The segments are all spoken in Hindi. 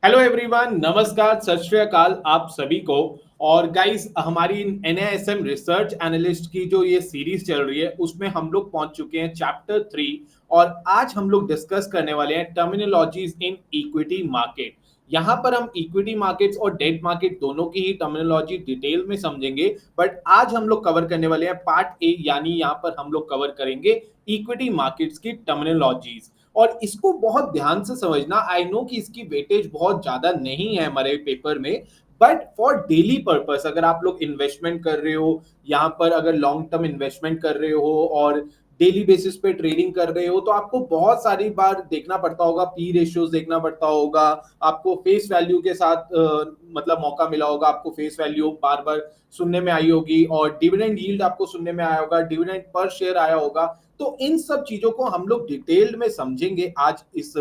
हेलो एवरीवन, नमस्कार, सत श्री अकाल आप सभी को। और गाइस, हमारी एनआईएसएम रिसर्च एनालिस्ट की जो ये सीरीज चल रही है उसमें हम लोग पहुंच चुके हैं चैप्टर 3। और आज हम लोग डिस्कस करने वाले हैं टर्मिनोलॉजीज इन इक्विटी मार्केट। यहाँ पर हम इक्विटी मार्केट्स और डेट मार्केट दोनों की ही टर्मिनोलॉजी डिटेल में समझेंगे। बट आज हम लोग कवर करने वाले हैं पार्ट ए, यानी यहाँ पर हम लोग कवर करेंगे इक्विटी मार्केट्स की टर्मिनोलॉजीज। और इसको बहुत ध्यान से समझना। आई नो कि इसकी वेटेज बहुत ज्यादा नहीं है हमारे पेपर में, बट फॉर डेली पर्पस अगर आप लोग इन्वेस्टमेंट कर रहे हो, यहाँ पर अगर लॉन्ग टर्म इन्वेस्टमेंट कर रहे हो और डेली बेसिस पे ट्रेडिंग कर रहे हो, तो आपको बहुत सारी बार देखना पड़ता होगा, पी रेशियोज देखना पड़ता होगा, आपको फेस वैल्यू के साथ मतलब मौका मिला होगा, आपको फेस वैल्यू बार बार सुनने में आई होगी, और डिविडेंड यील्ड आपको सुनने में आया होगा, डिविडेंड पर शेयर आया होगा। तो इन सब चीजों को हम लोग डिटेल में समझेंगे आज इस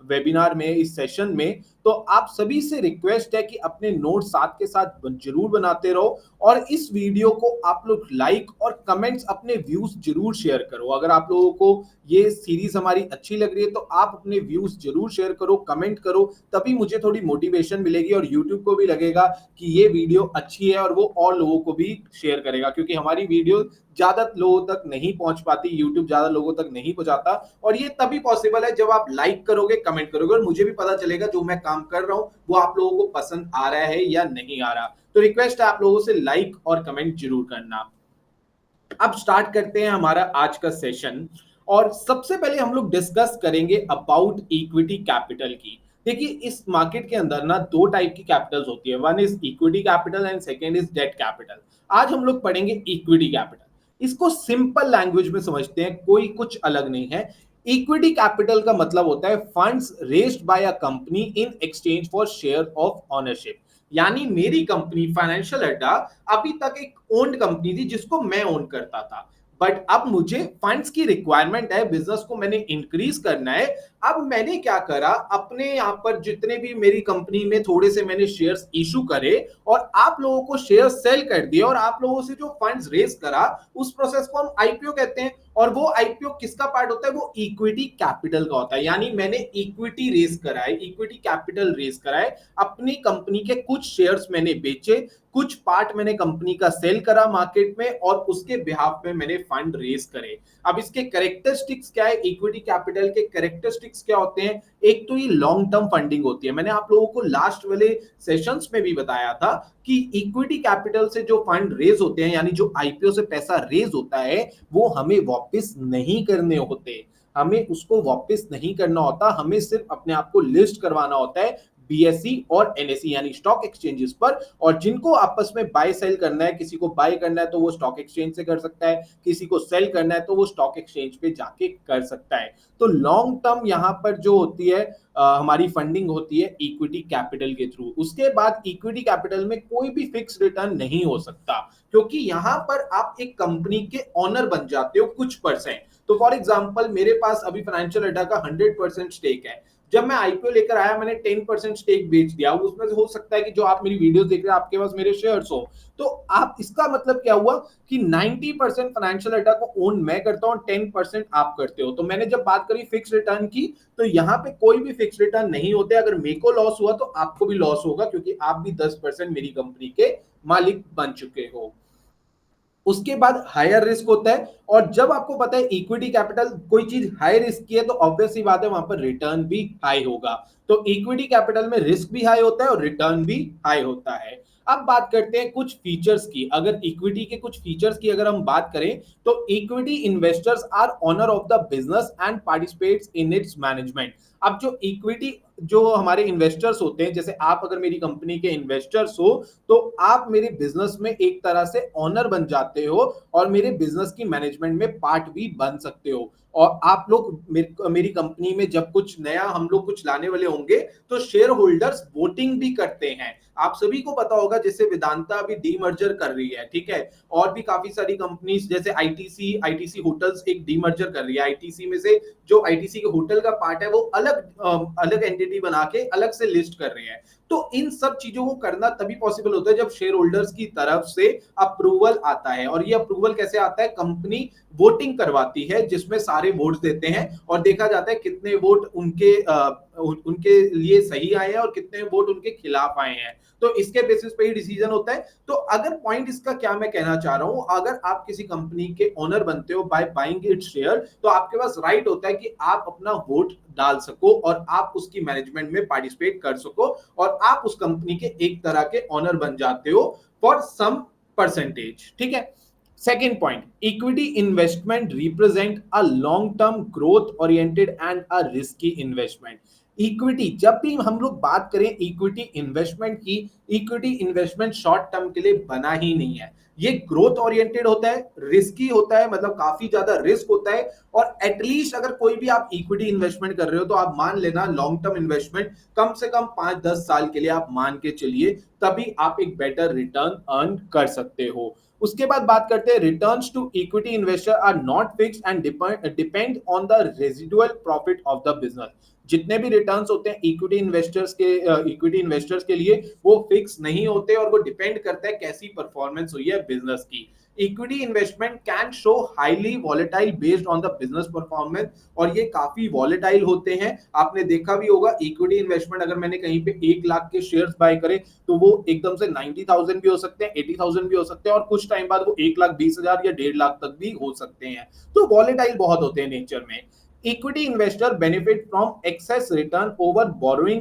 वेबिनार में, इस सेशन में। तो आप सभी से रिक्वेस्ट है कि अपने नोट साथ के साथ जरूर बनाते रहो, और इस वीडियो को आप लोग लाइक और कमेंट्स, अपने व्यूज जरूर शेयर करो। अगर आप लोगों को ये सीरीज हमारी अच्छी लग रही है तो आप अपने व्यूज जरूर शेयर करो, कमेंट करो, तभी मुझे थोड़ी मोटिवेशन मिलेगी और यूट्यूब को भी लगेगा कि ये वीडियो अच्छी है और वो और लोगों को भी शेयर करेगा, क्योंकि हमारी वीडियो ज्यादा लोगों तक नहीं पहुंच पाती, यूट्यूब ज्यादा लोगों तक नहीं पहुंचाता। और ये तभी पॉसिबल है जब आप लाइक करोगे, कमेंट करोगे, और मुझे भी पता चलेगा जो मैं काम कर रहा हूं वो आप लोगों को पसंद आ रहा है या नहीं आ रहा। तो रिक्वेस्ट है आप लोगों से लाइक और कमेंट जरूर करना। अब स्टार्ट करते हैं हमारा आज का सेशन। और सबसे पहले हम लोग डिस्कस करेंगे अबाउट इक्विटी कैपिटल की। देखिए, इस मार्केट के अंदर ना दो टाइप की कैपिटल्स होती है, one is equity capital and second is debt capital. आज हम लोग पढ़ेंगे इक्विटी कैपिटल। इसको सिंपल लैंग्वेज में समझते हैं, कोई कुछ अलग नहीं है। इक्विटी कैपिटल का मतलब होता है funds raised bye a company in exchange for share of ownership. यानी मेरी कंपनी फाइनेंशियल अड्डा अभी तक एक ओन्ड कंपनी थी जिसको मैं ओन करता था, बट अब मुझे फंड्स की रिक्वायरमेंट है, बिजनेस को मैंने इंक्रीज करना है। अब मैंने क्या करा, अपने यहाँ पर जितने भी मेरी कंपनी में थोड़े से मैंने शेयर्स इशू करे और आप लोगों को शेयर सेल कर दिए, और आप लोगों से जो फंड्स रेज करा उस प्रोसेस को हम आईपीओ कहते हैं। और वो आईपीओ किसका पार्ट होता है, वो इक्विटी कैपिटल का होता है। यानी मैंने इक्विटी रेज करा है, इक्विटी कैपिटल रेज करा है, अपनी कंपनी के कुछ शेयर्स मैंने बेचे, कुछ पार्ट मैंने कंपनी का सेल करा मार्केट में, और उसके बिहाफ में मैंने फंड रेज करे। अब इसके कैरेक्टरिस्टिक्स क्या है, इक्विटी कैपिटल के कैरेक्टरिस्टिक्स क्या होते हैं। एक तो ये लॉन्ग टर्म फंडिंग होती है, मैंने आप लोगों को लास्ट वाले सेशंस में भी बताया था कि इक्विटी कैपिटल से जो फंड रेज होते हैं, यानी जो आईपीओ से पैसा रेज होता है, वो हमें वापस नहीं करने होते। हमें उसको वापस नहीं करना होता, हमें सिर्फ अपने आप को लिस्ट करवाना होता है बीएसई और एनएसई यानी स्टॉक एक्सचेंजेस पर। और जिनको आपस में बाय सेल करना है, किसी को बाय करना है तो वो स्टॉक एक्सचेंज से कर सकता है, किसी को सेल करना है तो वो स्टॉक एक्सचेंज पे जाके कर सकता है। तो लॉन्ग टर्म यहाँ पर जो होती है हमारी फंडिंग होती है इक्विटी कैपिटल के थ्रू। उसके बाद इक्विटी कैपिटल में कोई भी फिक्स रिटर्न नहीं हो सकता, क्योंकि यहाँ पर आप एक कंपनी के ओनर बन जाते हो कुछ परसेंट। तो फॉर एग्जांपल, मेरे पास अभी फाइनेंशियल अड्डा का 100% स्टेक है। जब मैं आईपीओ लेकर आया, मैंने 10% स्टेक बेच दिया। उसमें से हो सकता है कि जो आप मेरी वीडियोस देख रहे हैं आपके पास मेरे शेयर्स हो, तो आप, इसका मतलब क्या हुआ कि 90% फाइनेंशियल अड्डा को ओन मैं करता हूं, 10% आप करते हो। तो मैंने जब बात करी फिक्स रिटर्न की, तो यहाँ पे कोई भी फिक्स रिटर्न नहीं होते। अगर मेरे को लॉस हुआ तो आपको भी लॉस होगा, क्योंकि आप भी 10% मेरी कंपनी के मालिक बन चुके हो। उसके बाद हायर रिस्क होता है, और जब आपको पता है इक्विटी कैपिटल कोई चीज हाई रिस्क की है, तो ऑब्वियस सी बात है वहां पर रिटर्न भी हाई होगा। तो इक्विटी कैपिटल में रिस्क भी हाई होता है और रिटर्न भी हाई होता है। अब बात करते हैं कुछ फीचर्स की। अगर इक्विटी के कुछ फीचर्स की अगर हम बात करें, तो equity investors are owner of the business and participates in its management. अब जो इक्विटी, जो हमारे इन्वेस्टर्स होते हैं, जैसे आप अगर मेरी कंपनी के इन्वेस्टर्स हो, तो आप मेरे बिजनेस में एक तरह से ओनर बन जाते हो और मेरे बिजनेस की मैनेजमेंट में पार्ट भी बन सकते हो। और आप लोग मेरी कंपनी में जब कुछ नया हम लोग कुछ लाने वाले होंगे, तो शेयर होल्डर्स वोटिंग भी करते हैं। आप सभी को पता होगा, जैसे वेदांता अभी डीमर्जर कर रही है, ठीक है, और भी काफी सारी कंपनीज जैसे आईटीसी होटल्स एक डीमर्जर कर रही है। आईटीसी में से जो आईटीसी के होटल का पार्ट है वो अलग अलग एंटिटी बना के अलग से लिस्ट कर रही है। तो इन सब चीजों को करना तभी पॉसिबल होता है जब शेयर होल्डर्स की तरफ से अप्रूवल आता है। और ये अप्रूवल कैसे आता है? कंपनी वोटिंग करवाती है जिसमें सारे वोट्स देते हैं और देखा जाता है कितने वोट उनके लिए सही आए हैं और कितने वोट उनके खिलाफ आए हैं। तो इसके बेसिस पे ही डिसीजन होता है। तो अगर पॉइंट इसका क्या मैं कहना चाह रहा हूं, अगर आप किसी कंपनी के ओनर बनते हो बाय बाइंग इट्स शेयर, तो आपके पास राइट होता है कि आप अपना वोट डाल सको और आप उसकी मैनेजमेंट में पार्टिसिपेट कर सको और आप उस कंपनी के एक तरह के ओनर बन जाते हो फॉर सम परसेंटेज। ठीक है। Second point, equity investment represent a long term growth oriented and a risky investment. Equity, जब भी हम लोग बात करें इक्विटी इन्वेस्टमेंट की, इक्विटी इन्वेस्टमेंट शॉर्ट टर्म के लिए बना ही नहीं है। ये ग्रोथ ओरिएंटेड होता है, रिस्की होता है, मतलब काफी ज्यादा रिस्क होता है। और एटलीस्ट अगर कोई भी आप इक्विटी इन्वेस्टमेंट कर रहे हो तो आप मान लेना लॉन्ग टर्म इन्वेस्टमेंट कम से कम 5-10 साल के लिए आप मान के चलिए, तभी आप एक बेटर रिटर्न अर्न कर सकते हो। उसके बाद बात करते हैं, returns to equity investor are not fixed and depend on the residual profit of the business. जितने भी रिटर्न्स होते हैं इक्विटी इन्वेस्टर्स के लिए वो फिक्स नहीं होते और वो डिपेंड करता है कैसी परफॉर्मेंस हुई है बिजनेस की। Equity investment can show highly volatile based on the business performance, और ये काफी वॉलेटाइल होते हैं। आपने देखा भी होगा इक्विटी इन्वेस्टमेंट अगर मैंने कहीं पे 1 लाख के शेयर्स बाय करे तो वो एकदम से 90,000 भी हो सकते हैं, 80,000 भी हो सकते हैं और कुछ टाइम बाद वो 1,20,000 या 1.5 लाख तक भी हो सकते हैं। तो वॉलेटाइल बहुत होते हैं नेचर में। Equity investor benefit from excess return over borrowing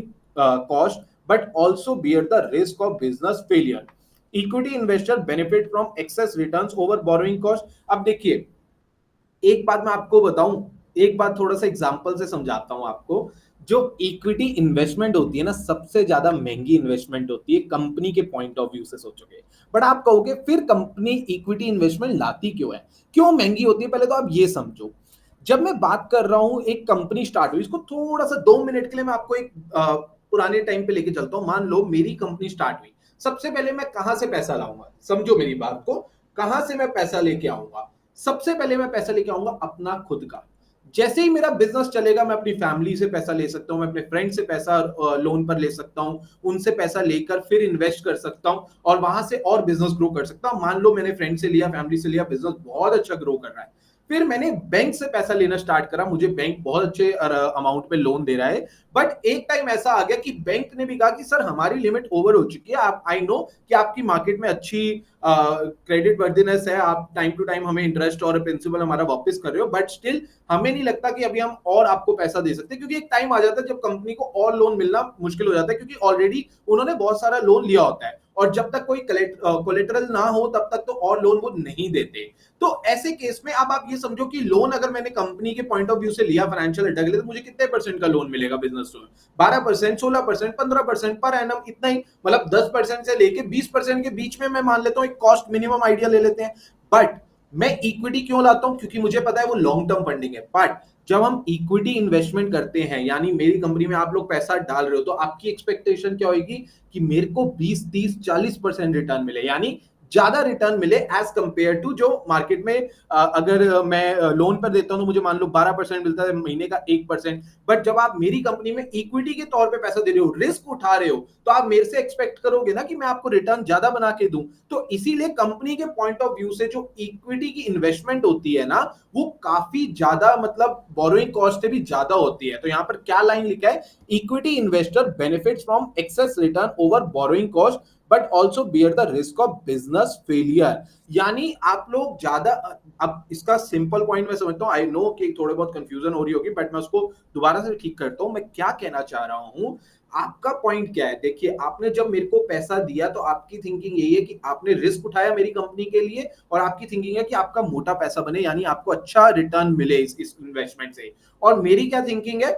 cost, but also bear the risk of business failure. Equity investor benefit from excess returns over borrowing cost. अब देखिए, एक बात मैं आपको बताऊं, एक बात थोड़ा सा एग्जांपल से समझाता हूं आपको। जो इक्विटी इन्वेस्टमेंट होती है ना, सबसे ज्यादा महंगी इन्वेस्टमेंट होती है कंपनी के पॉइंट ऑफ व्यू से सोचोगे। बट आप कहोगे फिर कंपनी इक्विटी इन्वेस्टमेंट लाती क्यों है, क्यों महंगी होती है? पहले तो आप ये समझो, जब मैं बात कर रहा हूं एक कंपनी स्टार्ट हुई, इसको थोड़ा सा 2 मिनट के लिए मैं आपको एक पुराने टाइम पे लेके चलता हूं। मान लो मेरी कंपनी स्टार्ट हुई, सबसे पहले मैं कहां से पैसा लाऊंगा? समझो मेरी बात को, कहां से मैं पैसा लेके आऊंगा? सबसे पहले मैं पैसा लेके आऊंगा अपना खुद का। जैसे ही मेरा बिजनेस चलेगा मैं अपनी फैमिली से पैसा ले सकता हूं, मैं अपने फ्रेंड से पैसा लोन पर ले सकता हूं, उनसे पैसा लेकर फिर इन्वेस्ट कर सकता हूं और वहां से और बिजनेस ग्रो कर सकता हूं। मान लो मैंने फ्रेंड से लिया, फैमिली से लिया, बिजनेस बहुत अच्छा ग्रो कर रहा है, फिर मैंने बैंक से पैसा लेना स्टार्ट करा, मुझे बैंक बहुत अच्छे अमाउंट पे लोन दे रहा है। बट एक टाइम ऐसा आ गया कि बैंक ने भी कहा कि सर हमारी लिमिट ओवर हो चुकी है, आप, आई नो कि आपकी मार्केट में अच्छी क्रेडिट वर्दिनेस है, आप टाइम टू टाइम हमें इंटरेस्ट और प्रिंसिपल हमारा वापस कर रहे हो, बट स्टिल हमें नहीं लगता कि अभी हम और आपको पैसा दे सकते, क्योंकि एक टाइम आ जाता है जब कंपनी को और लोन मिलना मुश्किल हो जाता है, क्योंकि ऑलरेडी उन्होंने बहुत सारा लोन लिया होता है और जब तक कोई कोलेटरल ना हो तब तक तो और लोन वो नहीं देते। तो ऐसे केस में अब आप ये समझो कि लोन अगर मैंने कंपनी के पॉइंट ऑफ व्यू से लिया, फाइनेंशियल डाटा के लिए, तो मुझे कितने परसेंट का लोन मिलेगा बिजनेस लोन? 12%, 16%, 15% पर एनम, इतना ही, मतलब 10% से लेके 20% के बीच में मैं मान लेता हूं, एक कॉस्ट मिनिमम आइडिया ले लेते हैं। बट मैं इक्विटी क्यों लाता हूं? क्योंकि मुझे पता है वो लॉन्ग टर्म फंडिंग है। बट जब हम इक्विटी इन्वेस्टमेंट करते हैं, यानी मेरी कंपनी में आप लोग पैसा डाल रहे हो, तो आपकी एक्सपेक्टेशन क्या होगी कि मेरे को 20, 30, 40% रिटर्न मिले, यानी ज्यादा रिटर्न मिले एज कंपेयर टू जो मार्केट में अगर मैं लोन पर देता हूं तो मुझे मान लो 12% मिलता है, महीने का 1%। बट जब आप मेरी कंपनी में इक्विटी के तौर पे पैसा दे रहे हो, रिस्क उठा रहे हो, तो आप मेरे से एक्सपेक्ट करोगे ना कि मैं आपको रिटर्न ज्यादा बना के दूं। तो इसीलिए कंपनी के पॉइंट ऑफ व्यू से जो इक्विटी की इन्वेस्टमेंट होती है ना, वो काफी ज्यादा, मतलब बोरोइंग कॉस्ट से भी ज्यादा होती है। तो यहां पर क्या लाइन लिखा है? Equity investor benefits from excess return over borrowing cost but also bear the risk of business failure. यानी आप लोग ज्यादा, अब इसका सिंपल पॉइंट मैं समझता हूं, आई नो कि थोड़े बहुत कंफ्यूजन हो रही होगी, बट मैं उसको दोबारा से ठीक करता हूं। मैं क्या कहना चाह रहा हूं, आपका पॉइंट क्या है? देखिए, आपने जब मेरे को पैसा दिया तो आपकी थिंकिंग यही है कि आपने रिस्क उठाया मेरी कंपनी के लिए, और आपकी थिंकिंग है कि आपका मोटा पैसा बने, यानी आपको अच्छा रिटर्न मिले इस इन्वेस्टमेंट से। और मेरी क्या थिंकिंग है,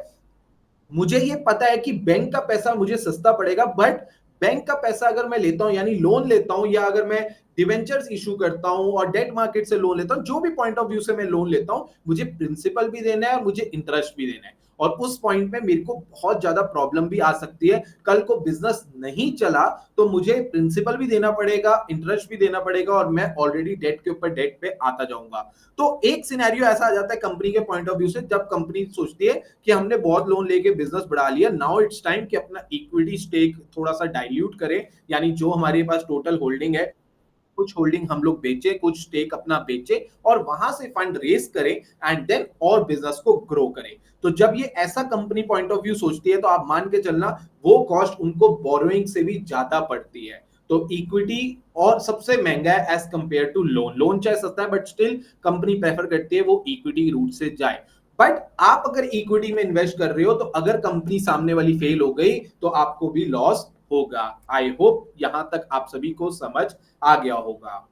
मुझे ये पता है कि बैंक का पैसा मुझे सस्ता पड़ेगा, बट बैंक का पैसा अगर मैं लेता हूं, यानी लोन लेता हूं, या अगर मैं डिवेंचर्स इशू करता हूं और डेट मार्केट से लोन लेता हूं, जो भी पॉइंट ऑफ व्यू से मैं लोन लेता हूं, मुझे प्रिंसिपल भी देना है और मुझे इंटरेस्ट भी देना है। और उस पॉइंट में मेरे को बहुत ज्यादा प्रॉब्लम भी आ सकती है। कल को बिजनेस नहीं चला तो मुझे प्रिंसिपल भी देना पड़ेगा, इंटरेस्ट भी देना पड़ेगा, और मैं ऑलरेडी डेट के ऊपर डेट पे आता जाऊंगा। तो एक सिनेरियो ऐसा आ जाता है कंपनी के पॉइंट ऑफ व्यू से, जब कंपनी सोचती है कि हमने बहुत लोन लेके बिजनेस बढ़ा लिया, नाउ इट्स टाइम कि अपना इक्विटी स्टेक थोड़ा सा डाइल्यूट करें, यानी जो हमारे पास टोटल होल्डिंग है कुछ होल्डिंग हम लोग बेचे, कुछ स्टेक अपना बेचे और वहां से फंड रेस करें एंड देन और बिजनेस को ग्रो करें। तो जब ये ऐसा कंपनी पॉइंट ऑफ व्यू सोचती है तो आप मान के चलना वो कॉस्ट उनको बोरोइंग से भी ज्यादा पड़ती है। तो इक्विटी और सबसे महंगा है as compare to loan. Loan चाहे सस्ता है बट स्टिल कंपनी प्रेफर करती है वो इक्विटी रूट से जाए। बट आप अगर इक्विटी में इन्वेस्ट कर रहे हो तो अगर कंपनी सामने वाली फेल हो गई तो आपको भी लॉस होगा। आई होप यहां तक आप सभी को समझ आ गया होगा।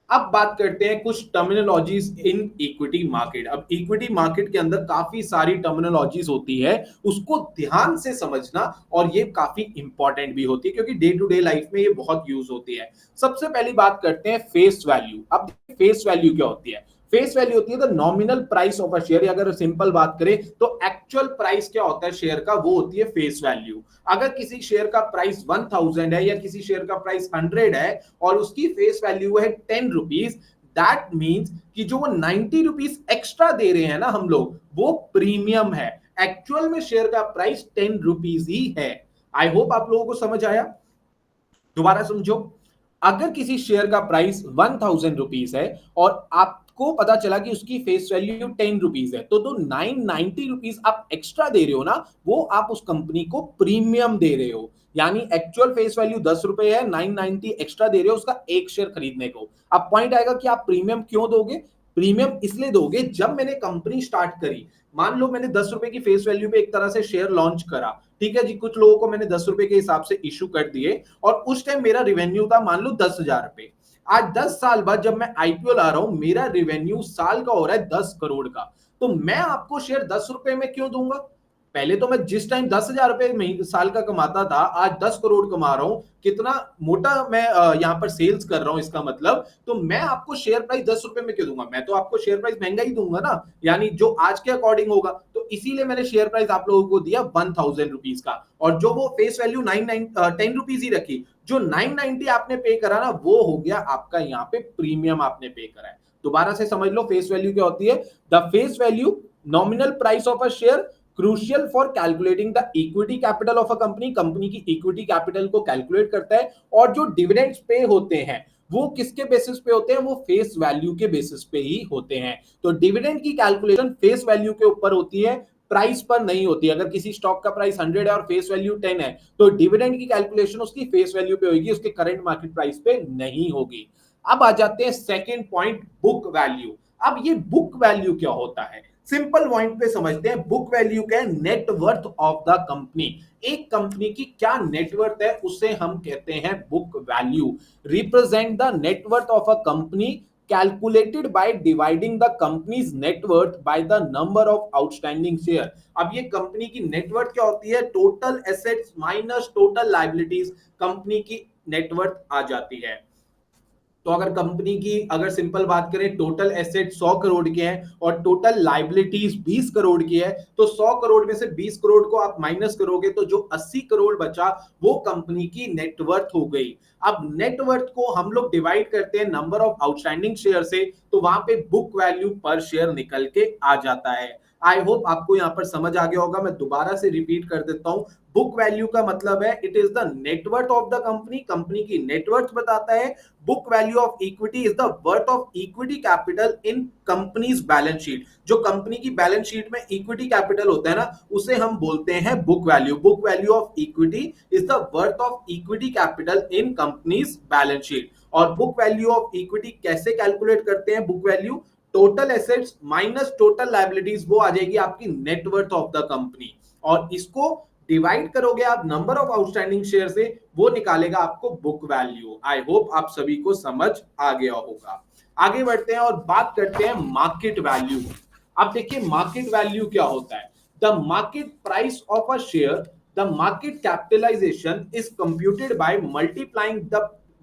अब बात करते हैं कुछ टर्मिनोलॉजीज इन इक्विटी मार्केट। अब इक्विटी मार्केट के अंदर काफी सारी टर्मिनोलॉजीज होती है, उसको ध्यान से समझना, और ये काफी इंपॉर्टेंट भी होती है क्योंकि डे टू डे लाइफ में ये बहुत यूज होती है। सबसे पहली बात करते हैं फेस वैल्यू। अब फेस वैल्यू क्या होती है? फेस वैल्यू होती है the nominal price of a share. अगर सिंपल बात करें तो एक्चुअल प्राइस क्या होता है शेयर का, वो होती है फेस वैल्यू। अगर किसी शेयर का प्राइस 1000 है या किसी शेयर का प्राइस 100 है और उसकी फेस वैल्यू है 10 रुपीज, दैट मीन्स कि जो वो 90 रुपीज एक्स्ट्रा दे रहे हैं ना हम लोग, वो प्रीमियम है। एक्चुअल में शेयर का प्राइस 10 रुपीज ही है। आई होप आप लोगों को समझ आया। दोबारा समझो, अगर किसी शेयर का प्राइस 1000 रुपीज है और आपको पता चला कि उसकी फेस वैल्यू 10 रुपीज है, तो 990 रुपीज आप एक्स्ट्रा दे रहे हो ना, वो आप उस कंपनी को प्रीमियम दे रहे हो। यानी एक्चुअल फेस वैल्यू 10 रुपए है, 990 एक्स्ट्रा दे रहे हो उसका एक शेयर खरीदने को। अब पॉइंट आएगा कि आप प्रीमियम क्यों दोगे? प्रीमियम इसलिए दोगे, जब मैंने कंपनी स्टार्ट करी, मान लो मैंने 10 रुपए की फेस वैल्यू पे एक तरह से शेयर लॉन्च करा, ठीक है जी, कुछ लोगों को मैंने 10 रुपए के हिसाब से इशू कर दिए और उस टाइम मेरा रिवेन्यू था मान लो 10,000 रुपए। आज 10 साल बाद जब मैं आईपीओ ला रहा हूं, मेरा रिवेन्यू साल का हो रहा है 10 करोड़ का। तो मैं आपको शेयर 10 रुपए में क्यों दूंगा? पहले तो मैं जिस टाइम 10,000 रुपए साल का कमाता था, आज 10 करोड़ कमा रहा हूं। कितना मोटा मैं यहां पर सेल्स कर रहा हूं, इसका मतलब तो मैं आपको शेयर प्राइस 10 रुपए में क्यों दूंगा? मैं तो आपको शेयर प्राइस महंगा ही दूंगा ना, यानी जो आज के अकॉर्डिंग होगा। तो इसीलिए मैंने शेयर प्राइस आप लोगों को दिया 1000 रुपीज का, और जो वो फेस वैल्यू 10 रुपीज ही रखी। जो 990 आपने पे करा ना, वो हो गया आपका यहाँ पे प्रीमियम आपने पे करा है। दोबारा से समझ लो फेस वैल्यू क्या होती है। The face value, nominal price of a share, crucial for calculating the equity capital of a company. Company की इक्विटी कैपिटल को कैलकुलेट करता है। और जो डिविडेंड्स पे होते हैं वो किसके बेसिस पे होते हैं? वो फेस वैल्यू के बेसिस पे ही होते हैं। तो डिविडेंड की कैलकुलेशन फेस वैल्यू के ऊपर होती है, प्राइस पर नहीं होती। अगर किसी स्टॉक का प्राइस 100 है और फेस वैल्यू 10 है, तो डिविडेंड की कैलकुलेशन उसकी फेस वैल्यू पे होगी, उसके करंट मार्केट प्राइस पे नहीं होगी। अब आ जाते हैं सेकंड पॉइंट, बुक वैल्यू। अब ये बुक वैल्यू क्या होता है? सिंपल पॉइंट पे समझते हैं। बुक वैल्यू क्या है? Net worth of the company. एक कंपनी की क्या नेटवर्थ है उसे हम कहते हैं book value. Represent the net worth of a company calculated by dividing the company's net worth by the number of outstanding share। अब ये कंपनी की नेटवर्थ क्या होती है? Total assets minus total liabilities, company की नेटवर्थ आ जाती है। तो अगर कंपनी की अगर सिंपल बात करें, टोटल एसेट 100 करोड़ के हैं और टोटल लाइबिलिटीज 20 करोड़ की है, तो 100 करोड़ में से 20 करोड़ को आप माइनस करोगे तो जो 80 करोड़ बचा वो कंपनी की नेटवर्थ हो गई। अब नेटवर्थ को हम लोग डिवाइड करते हैं नंबर ऑफ आउटस्टैंडिंग शेयर से, तो वहां पे बुक वैल्यू पर शेयर निकल के आ जाता है। आई होप आपको यहां पर समझ आ गया होगा। मैं दोबारा से रिपीट कर देता हूं। बुक वैल्यू का मतलब है it is the net worth of the company, company की नेटवर्थ बताता है। Book value of equity is the worth of equity capital in companies balance sheet. जो कंपनी की बैलेंस शीट में इक्विटी कैपिटल होता है ना, उसे हम बोलते हैं book value. Book value of equity is the worth of equity capital in companies balance sheet. और बुक वैल्यू ऑफ इक्विटी कैसे कैलकुलेट करते हैं? Book value total assets minus total liabilities, वो आ जाएगी आपकी नेटवर्थ ऑफ द कंपनी, और इसको डिवाइड करोगे आप नंबर ऑफ आउटस्टैंडिंग शेयर से, वो निकालेगा आपको बुक वैल्यू। आई होप आप सभी को समझ आ गया होगा। आगे बढ़ते हैं और बात करते हैं मार्केट वैल्यू। अब देखिए मार्केट वैल्यू क्या होता है। The market price of a share, the market capitalization is computed by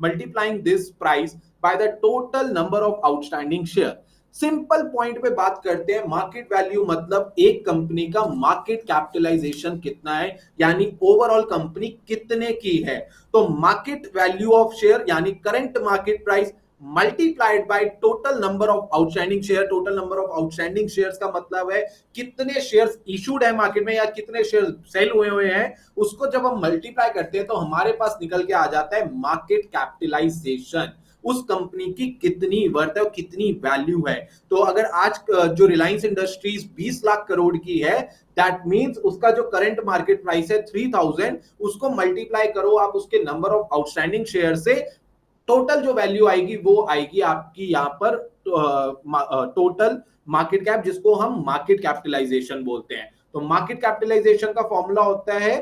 multiplying this price by the total number of outstanding share। Simple point पे बात करते हैं। मार्केट वैल्यू मतलब एक कंपनी का मार्केट कैपिटलाइजेशन कितना है, यानी ओवरऑल कंपनी कितने की है। तो मार्केट वैल्यू ऑफ शेयर यानी current market price multiplied by total number of outstanding share. Total number of outstanding shares का मतलब है कितने शेयर्स इशूड है मार्केट में या कितने शेयर सेल हुए हैं, उसको जब हम मल्टीप्लाई करते हैं तो हमारे पास निकल के आ जाता है मार्केट कैपिटलाइजेशन। उस कंपनी की कितनी वर्थ है और कितनी वैल्यू है। तो अगर आज जो रिलायंस इंडस्ट्रीज 20 लाख करोड़ की है, दैट मींस उसका जो करंट मार्केट प्राइस है 3000, उसको मल्टीप्लाई करो आप उसके नंबर ऑफ आउटस्टैंडिंग शेयर से, टोटल जो वैल्यू आएगी वो आएगी आपकी यहां पर टोटल मार्केट कैप, जिसको हम मार्केट कैपिटलाइजेशन बोलते हैं। तो मार्केट कैपिटलाइजेशन का फॉर्मूला होता है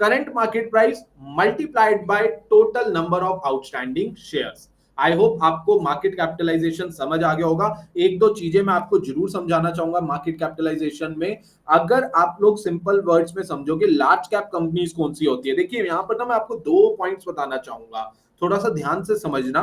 current market price multiplied by total number of outstanding shares. I hope आपको मार्केट कैपिटलाइजेशन समझ आ गया होगा। एक दो चीजें मैं आपको जरूर समझाना चाहूंगा मार्केट कैपिटलाइजेशन में। अगर आप लोग सिंपल वर्ड्स में समझोगे लार्ज कैप कंपनीज कौन सी होती है, देखिए यहां पर ना मैं आपको दो पॉइंट्स बताना चाहूंगा, थोड़ा सा ध्यान से समझना।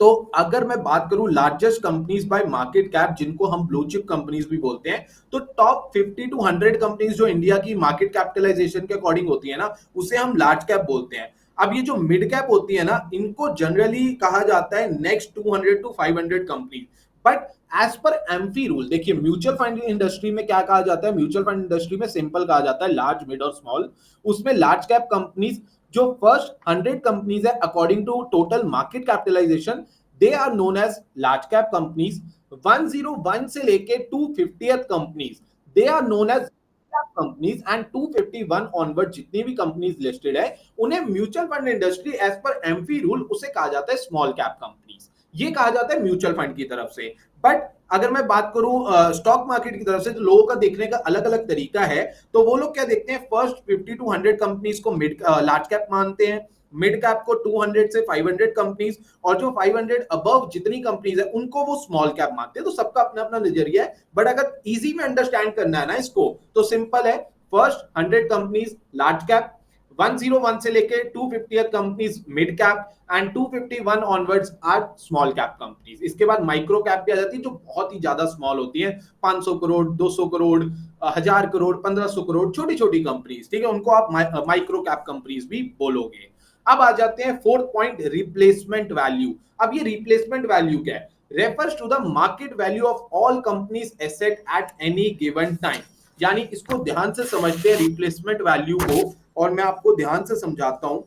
तो अगर मैं बात करूं largest companies by market cap, जिनको हम ब्लू चिप कंपनीज भी बोलते हैं, तो टॉप 50 टू 100 कंपनीज जो इंडिया की मार्केट कैपिटलाइजेशन के अकॉर्डिंग होती है ना, उसे हम लार्ज कैप बोलते हैं। अब ये जो मिड कैप होती है ना, इनको जनरली कहा जाता है next 200 to 500 company. But as per AMFI rule, देखिए म्यूचुअल फंड इंडस्ट्री में क्या कहा जाता है, म्यूचुअल फंड इंडस्ट्री में सिंपल कहा जाता है लार्ज मिड और स्मॉल। उसमें लार्ज कैप कंपनीज जो फर्स्ट 100 कंपनीज है according to total market capitalization, they are known as large cap companies. 101 से लेके 250th companies, they are known as companies. And 251 onward जितनी भी कंपनीज लिस्टेड है, उन्हें mutual fund industry as per AMFI rule उसे कहा जाता है स्मॉल कैप कंपनीज। ये कहा जाता है म्यूचुअल फंड की तरफ से। बट अगर मैं बात करूं स्टॉक मार्केट की तरफ से, तो लोगों का देखने का अलग अलग तरीका है। तो वो लोग क्या देखते हैं, फर्स्ट 50 टू 100 कंपनीज को मिड लार्ज कैप मानते हैं, मिड कैप को 200 से 500 कंपनीज, और जो 500 अबव जितनी कंपनीज है उनको वो स्मॉल कैप मानते हैं। तो सबका अपना अपना नजरिया है। बट अगर इजी में अंडरस्टैंड करना है ना इसको, तो सिंपल है, फर्स्ट 100 कंपनीज लार्ज कैप, 101 से लेके 250 companies mid cap, and 251 onwards are small cap companies. इसके बाद माइक्रो कैप भी आ जाती है, जो बहुत ही ज्यादा स्मॉल होती है, 500 करोड़, 200 करोड़, 1000 करोड़, 1500 करोड़, छोटी छोटी कंपनीज, ठीक है, उनको आप माइक्रो कैप कंपनीज भी बोलोगे। अब आ जाते हैं फोर्थ पॉइंट, रिप्लेसमेंट वैल्यू। अब ये रिप्लेसमेंट वैल्यू क्या है, refers to the market value of all companies asset at any given time. यानी इसको ध्यान से समझते हैं रिप्लेसमेंट वैल्यू को, और मैं आपको ध्यान से समझाता हूं।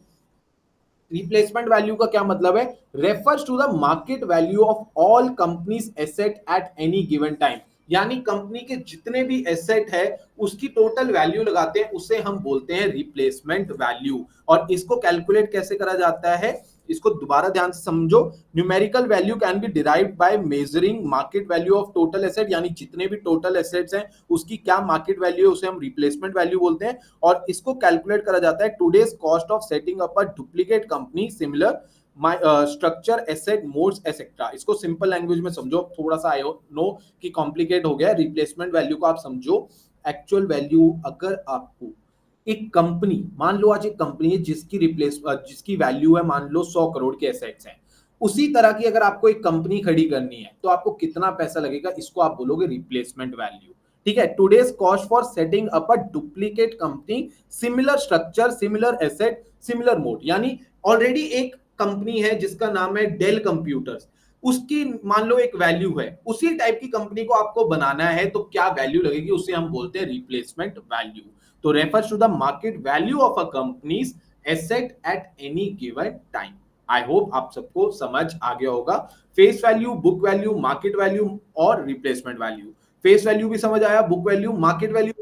रिप्लेसमेंट वैल्यू का क्या मतलब है, refers to the market value of all companies asset at any given time. यानी कंपनी के जितने भी एसेट है उसकी टोटल वैल्यू लगाते हैं, उसे हम बोलते हैं रिप्लेसमेंट वैल्यू। और इसको कैलकुलेट कैसे करा जाता है, इसको दोबारा ध्यान से समझो। Numerical value can be derived by measuring market value of total asset, यानी जितने भी टोटल एसेट्स हैं उसकी क्या मार्केट वैल्यू है, उसे हम रिप्लेसमेंट वैल्यू बोलते हैं। और इसको कैलकुलेट करा जाता है today's cost of setting up a duplicate company similar structure asset modes etcetera. इसको सिंपल लैंग्वेज में समझो, थोड़ा सा आई नो कि कॉम्प्लिकेट हो गया। रिप्लेसमेंट वैल्यू को आप समझो, एक्चुअल वैल्यू अगर आपको एक कंपनी, मान लो आज एक कंपनी है जिसकी वैल्यू है मान लो 100 करोड़ के एसेट्स हैं, उसी तरह की अगर आपको एक कंपनी खड़ी करनी है तो आपको कितना पैसा लगेगा, इसको आप बोलोगे रिप्लेसमेंट वैल्यू। ठीक है, today's cost for setting up a duplicate company similar structure similar asset similar mode. यानी ऑलरेडी एक कंपनी है जिसका नाम है डेल कंप्यूटर्स, उसकी मान लो एक वैल्यू है, उसी टाइप की कंपनी को आपको बनाना है तो क्या वैल्यू लगेगी, उसे हम बोलते हैं रिप्लेसमेंट वैल्यू। तो refers to the market value of a companies asset at any given time. I hope आप सबको समझ आ गया होगा। Face value, book value, market value और रिप्लेसमेंट वैल्यू। फेस वैल्यू भी समझ आया, book value, market value,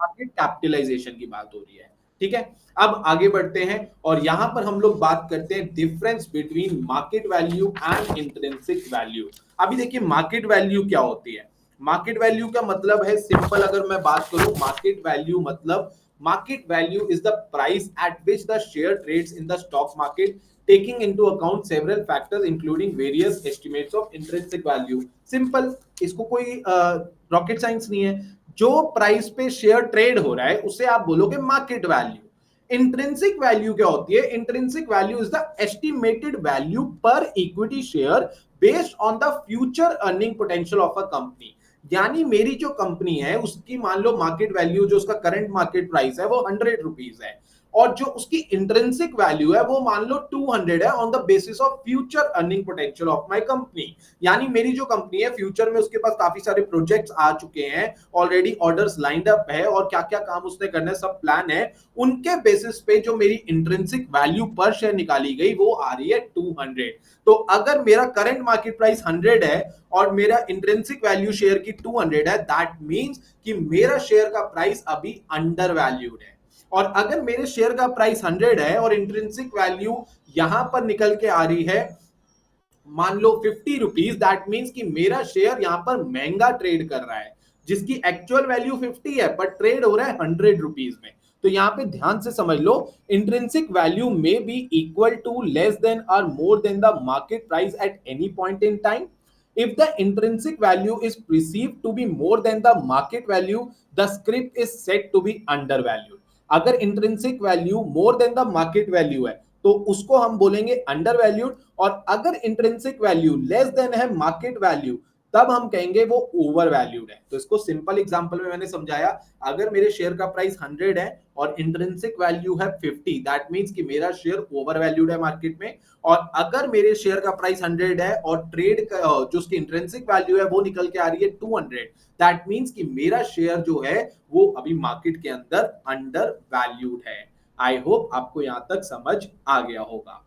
market capitalization की बात हो रही है। ठीक है, अब आगे बढ़ते हैं और यहां पर हम लोग बात करते हैं difference between market value and intrinsic value. अभी देखिए मार्केट वैल्यू क्या होती है। मार्केट वैल्यू का मतलब है सिंपल, अगर मैं बात करूं, मार्केट वैल्यू मतलब market value is the price at which the share trades in the stock market taking into account several factors including various estimates of intrinsic value। Simple, इसको कोई रॉकेट साइंस नहीं है। जो प्राइस पे शेयर ट्रेड हो रहा है उसे आप बोलोगे मार्केट वैल्यू। इंट्रिंसिक वैल्यू क्या होती है, intrinsic value is the estimated value per equity share based on the future earning potential of a company. यानी मेरी जो कंपनी है उसकी मान लो मार्केट वैल्यू जो उसका करंट मार्केट प्राइस है वो 100 रुपीज है, और जो उसकी इंट्रिंसिक वैल्यू है वो मान लो 200 है on the basis of future earning potential of my company. यानी मेरी जो कंपनी है फ्यूचर में उसके पास काफी सारे प्रोजेक्ट्स आ चुके हैं, ऑलरेडी ऑर्डर्स लाइंड अप है और क्या क्या काम उसने करना है सब प्लान है, उनके बेसिस पे जो मेरी इंट्रिंसिक वैल्यू पर शेयर निकाली गई वो आ रही है 200। तो अगर मेरा करंट मार्केट प्राइस 100 है और मेरा इंट्रिंसिक वैल्यू शेयर की 200 है, दैट मींस कि मेरा शेयर का प्राइस अभी अंडर वैल्यूड है। और अगर मेरे शेयर का प्राइस 100 है और इंट्रिंसिक वैल्यू यहां पर निकल के आ रही है मान लो 50 रुपीज, दैट मींस कि मेरा शेयर यहां पर महंगा ट्रेड कर रहा है, जिसकी एक्चुअल वैल्यू 50 है पर ट्रेड हो रहा है 100 रुपीज में। तो यहां पे ध्यान से समझ लो, इंट्रिंसिक वैल्यू में be equal to less than और more than the market price at any point in time. If the intrinsic value is perceived to be more than the market value, the script is said to be undervalued. अगर intrinsic value more than the market value है तो उसको हम बोलेंगे अंडर वैल्यूड, और अगर इंट्रिंसिक वैल्यू लेस देन है मार्केट वैल्यू तब हम कहेंगे वो ओवर वैल्यूड है। तो इसको सिंपल एग्जांपल में मैंने समझाया, अगर मेरे शेयर का प्राइस 100 है और इंट्रिंसिक वैल्यू है 50, दैट मींस कि मेरा शेयर ओवर वैल्यूड है मार्केट में। और अगर मेरे शेयर का प्राइस 100 है और ट्रेड जो उसकी इंट्रिंसिक वैल्यू है वो निकल के आ रही है 200, दैट मींस कि मेरा शेयर जो है वो अभी मार्केट के अंदर अंडर वैल्यूड है। आई होप आपको यहां तक समझ आ गया होगा।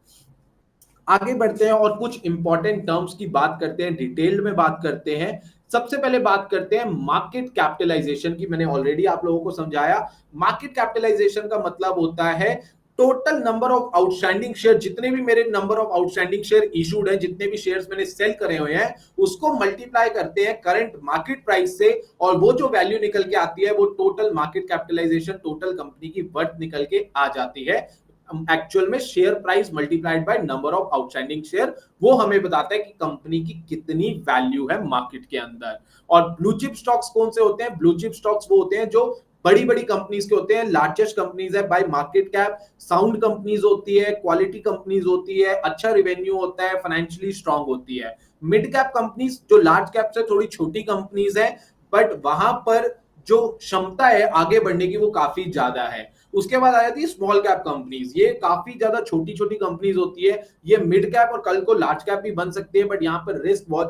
आगे बढ़ते हैं और कुछ इंपॉर्टेंट टर्म्स की बात करते हैं, डिटेल्ड में बात करते हैं। सबसे पहले बात करते हैं मार्केट कैपिटलाइजेशन की। मैंने ऑलरेडी आप लोगों को समझाया, मार्केट कैपिटलाइजेशन का मतलब होता है total number of outstanding share, जितने भी मेरे number of outstanding share issued है, जितने भी शेयर्स मैंने सेल करे हुए हैं उसको मल्टीप्लाई करते हैं करंट मार्केट प्राइस से, और वो जो वैल्यू निकल के आती है वो total market capitalization, total company की वर्थ निकल के आ जाती है। एक्चुअल में share price multiplied by number of outstanding share, वो हमें बताता है कि कंपनी की कितनी वैल्यू है मार्केट के अंदर। और ब्लू चिप स्टॉक्स कौन से होते हैं? ब्लू चिप स्टॉक्स वो होते हैं जो बड़ी बड़ी कंपनीज के होते हैं, लार्जेस्ट कंपनीज है bye market cap, sound companies होती है, क्वालिटी कंपनीज होती है, अच्छा रिवेन्यू होता है, फाइनेंशियली स्ट्रांग होती है। मिड कैप कंपनीज जो लार्ज कैप से थोड़ी छोटी कंपनीज है, बट वहां पर जो क्षमता है आगे बढ़ने की वो काफी ज्यादा है। उसके बाद आ जाती है स्मॉल कैप कंपनीज, ये काफी ज्यादा छोटी छोटी कंपनीज होती है, ये मिड कैप और कल को लार्ज कैप भी बन सकती है, बट यहाँ पर रिस्क बहुत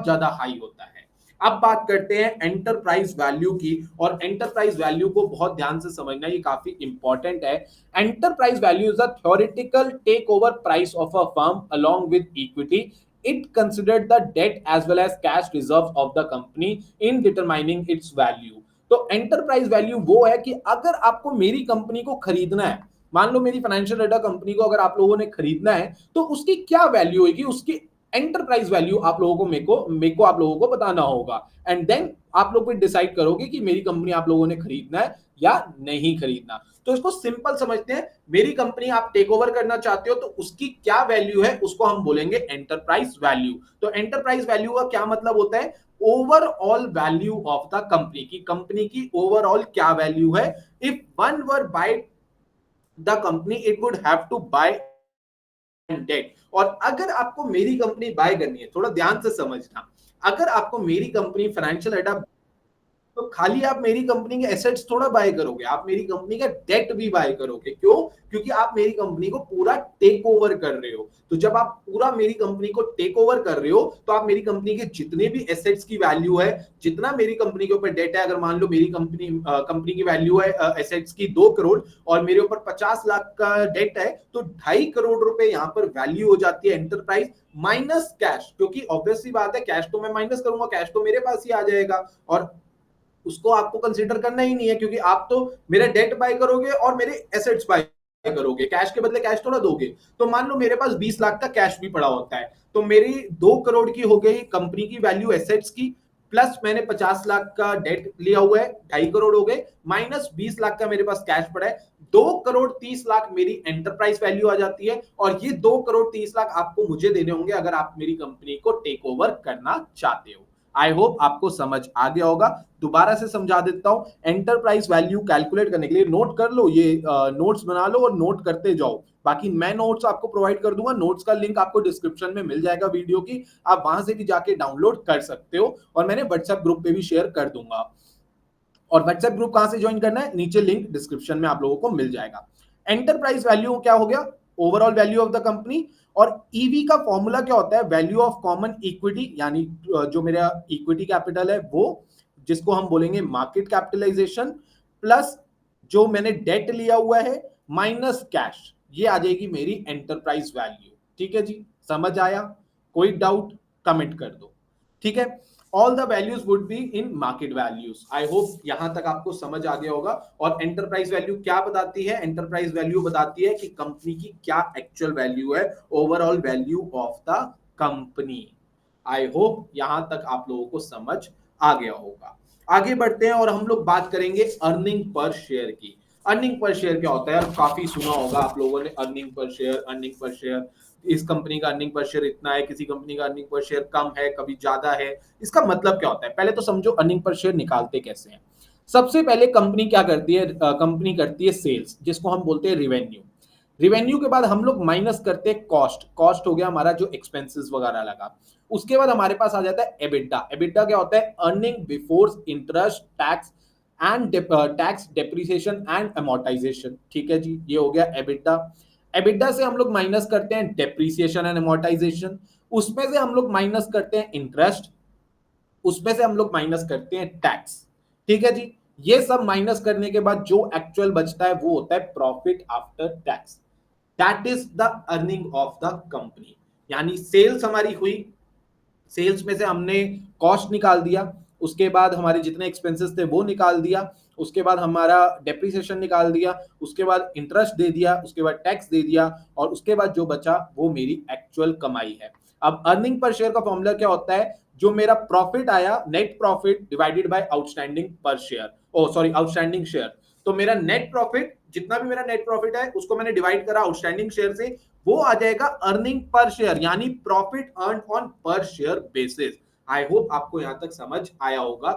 ज्यादा हाई होता है। अब बात करते हैं एंटरप्राइज वैल्यू की, और एंटरप्राइज वैल्यू को बहुत ध्यान से समझना, ये काफी इंपॉर्टेंट है। Enterprise value is a theoretical take over price of a firm along with equity. It considered the debt as well as cash reserves of the company in determining its value. तो एंटरप्राइज वैल्यू वो है कि अगर आपको मेरी कंपनी को खरीदना है, मान लो मेरी फाइनेंशियल डाटा कंपनी को अगर आप लोगों ने खरीदना है तो उसकी क्या वैल्यू होगी, उसकी एंटरप्राइज वैल्यू आप लोगों को मेरे को आप लोगों को बताना होगा। एंड देन आप लोग फिर डिसाइड करोगे कि मेरी कंपनी आप लोगों ने खरीदना है या नहीं खरीदना। तो इसको सिंपल समझते हैं, मेरी कंपनी आप टेक ओवर करना चाहते हो तो उसकी क्या वैल्यू है उसको हम बोलेंगे एंटरप्राइज वैल्यू। तो एंटरप्राइज वैल्यू का क्या मतलब होता है? Overall value of the company की, कंपनी की ओवरऑल क्या वैल्यू है। If one were buy the company it would have to buy debt. और अगर आपको मेरी कंपनी बाय करनी है, थोड़ा ध्यान से समझना, अगर आपको मेरी कंपनी फाइनेंशियल डाटा, तो खाली आप मेरी कंपनी के एसेट्स थोड़ा बाय करोगे, आप मेरी कंपनी का डेट भी बाय करोगे। क्यों? क्योंकि आप मेरी कंपनी को पूरा टेक ओवर कर रहे हो। तो जब आप पूरा मेरी कंपनी को टेक ओवर कर रहे हो तो आप मेरी कंपनी के जितने भी एसेट्स की वैल्यू है, जितना मेरी कंपनी के ऊपर डेट है, अगर मान लो मेरी कंपनी की वैल्यू है एसेट्स की 2 करोड़ और मेरे ऊपर 50 लाख का डेट है, तो 2.5 करोड़ रुपए यहां पर वैल्यू हो जाती है एंटरप्राइज माइनस कैश। क्योंकि ऑब्वियसली बात है, कैश तो मैं माइनस करूंगा, कैश तो मेरे पास ही आ जाएगा और उसको आपको कंसीडर करना ही नहीं है, क्योंकि आप तो मेरे डेट बाय करोगे और मेरे एसेट्स बाय करोगे, कैश के बदले कैश थोड़ा दोगे। तो मान लो मेरे पास 20 लाख का कैश भी पड़ा होता है, तो मेरी 2 करोड़ की हो गई कंपनी की वैल्यू एसेट्स की, प्लस मैंने 50 लाख का डेट लिया हुआ है, 2.5 करोड़ हो गए, माइनस 20 लाख का मेरे पास कैश पड़ा है, 2 करोड़ 30 लाख मेरी एंटरप्राइज वैल्यू आ जाती है। और ये 2 करोड़ 30 लाख आपको मुझे देने होंगे अगर आप मेरी कंपनी को टेक ओवर करना चाहते हो। आई होप आपको समझ आ गया होगा। दोबारा से समझा देता हूं, एंटरप्राइज वैल्यू कैलकुलेट करने के लिए नोट कर लो, ये नोट्स बना लो और नोट करते जाओ। बाकी मैं नोट्स आपको प्रोवाइड कर दूंगा, नोट्स का लिंक आपको डिस्क्रिप्शन में मिल जाएगा वीडियो की, आप वहां से भी जाके डाउनलोड कर सकते हो और मैंने व्हाट्सएप ग्रुप पे भी शेयर कर दूंगा। और व्हाट्सएप ग्रुप कहां से ज्वाइन करना है, नीचे लिंक डिस्क्रिप्शन में आप लोगों को मिल जाएगा। एंटरप्राइज वैल्यू क्या हो गया, overall value of the company. और ईवी का फॉर्मूला क्या होता है, वैल्यू ऑफ कॉमन इक्विटी, यानी जो मेरा इक्विटी कैपिटल है वो, जिसको हम बोलेंगे मार्केट कैपिटलाइजेशन, प्लस जो मैंने डेट लिया हुआ है माइनस कैश, ये आ जाएगी मेरी एंटरप्राइज वैल्यू। ठीक है जी, समझ आया? कोई डाउट कमेंट कर दो। ठीक है, all the values would be in market values. I hope यहां तक आपको समझ आ गया होगा। और एंटरप्राइज वैल्यू क्या बताती है, एंटरप्राइज वैल्यू बताती है कि कंपनी की क्या एक्चुअल वैल्यू है, overall value of the company. I hope यहां तक आप लोगों को समझ आ गया होगा। आगे बढ़ते हैं और हम लोग बात करेंगे अर्निंग पर शेयर की। अर्निंग पर शेयर क्या होता है, काफी सुना होगा आप लोगों ने, earning per share, earning per share, इस कंपनी का अर्निंग पर शेयर इतना है, किसी कंपनी का अर्निंग पर शेयर कम है, कभी ज्यादा है। इसका मतलब क्या होता है, पहले तो समझो अर्निंग पर शेयर निकालते कैसे हैं। सबसे पहले कंपनी क्या करती है, कंपनी करती है सेल्स, जिसको हम बोलते हैं रिवेन्यू। रिवेन्यू के बाद हम लोग माइनस करते हैं कॉस्ट, कॉस्ट हो गया हमारा जो एक्सपेंसेस वगैरह लगा। उसके बाद हमारे पास आ जाता है एबिटा। एबिटा क्या होता है, earning before interest, tax and tax, depreciation and amortisation. ठीक है जी, ये हो गया एबिटा। एबिटा से हम लोग माइनस करते हैं डेप्रिसिएशन एंड अमोर्टाइजेशन, उसमें से हम लोग माइनस करते हैं इंटरेस्ट, उसमें से हम लोग माइनस करते हैं टैक्स। ठीक है जी, ये सब माइनस करने के बाद जो एक्चुअल बचता है वो होता है profit after tax. That is the earning of the company. यानी सेल्स हमारी हुई, सेल्स में से हमने कॉस्ट निकाल दिया, उसके बाद हमारे जितने एक्सपेंसेस थे वो निकाल दिया, उसके बाद हमारा डेप्रिसिएशन निकाल दिया, उसके बाद इंटरेस्ट दे दिया, उसके बाद टैक्स दे दिया, और उसके बाद जो बचा वो मेरी एक्चुअल कमाई है। अब अर्निंग पर शेयर का फॉर्मूला क्या होता है, जो मेरा प्रॉफिट आया, net profit divided by outstanding पर शेयर, ओ सॉरी आउटस्टैंडिंग शेयर। तो मेरा नेट प्रॉफिट, जितना भी मेरा नेट प्रॉफिट है उसको मैंने डिवाइड करा आउटस्टैंडिंग शेयर से, वो आ जाएगा अर्निंग पर शेयर, यानी प्रॉफिट अर्न ऑन पर शेयर बेसिस। आई होप आपको यहां तक समझ आया होगा।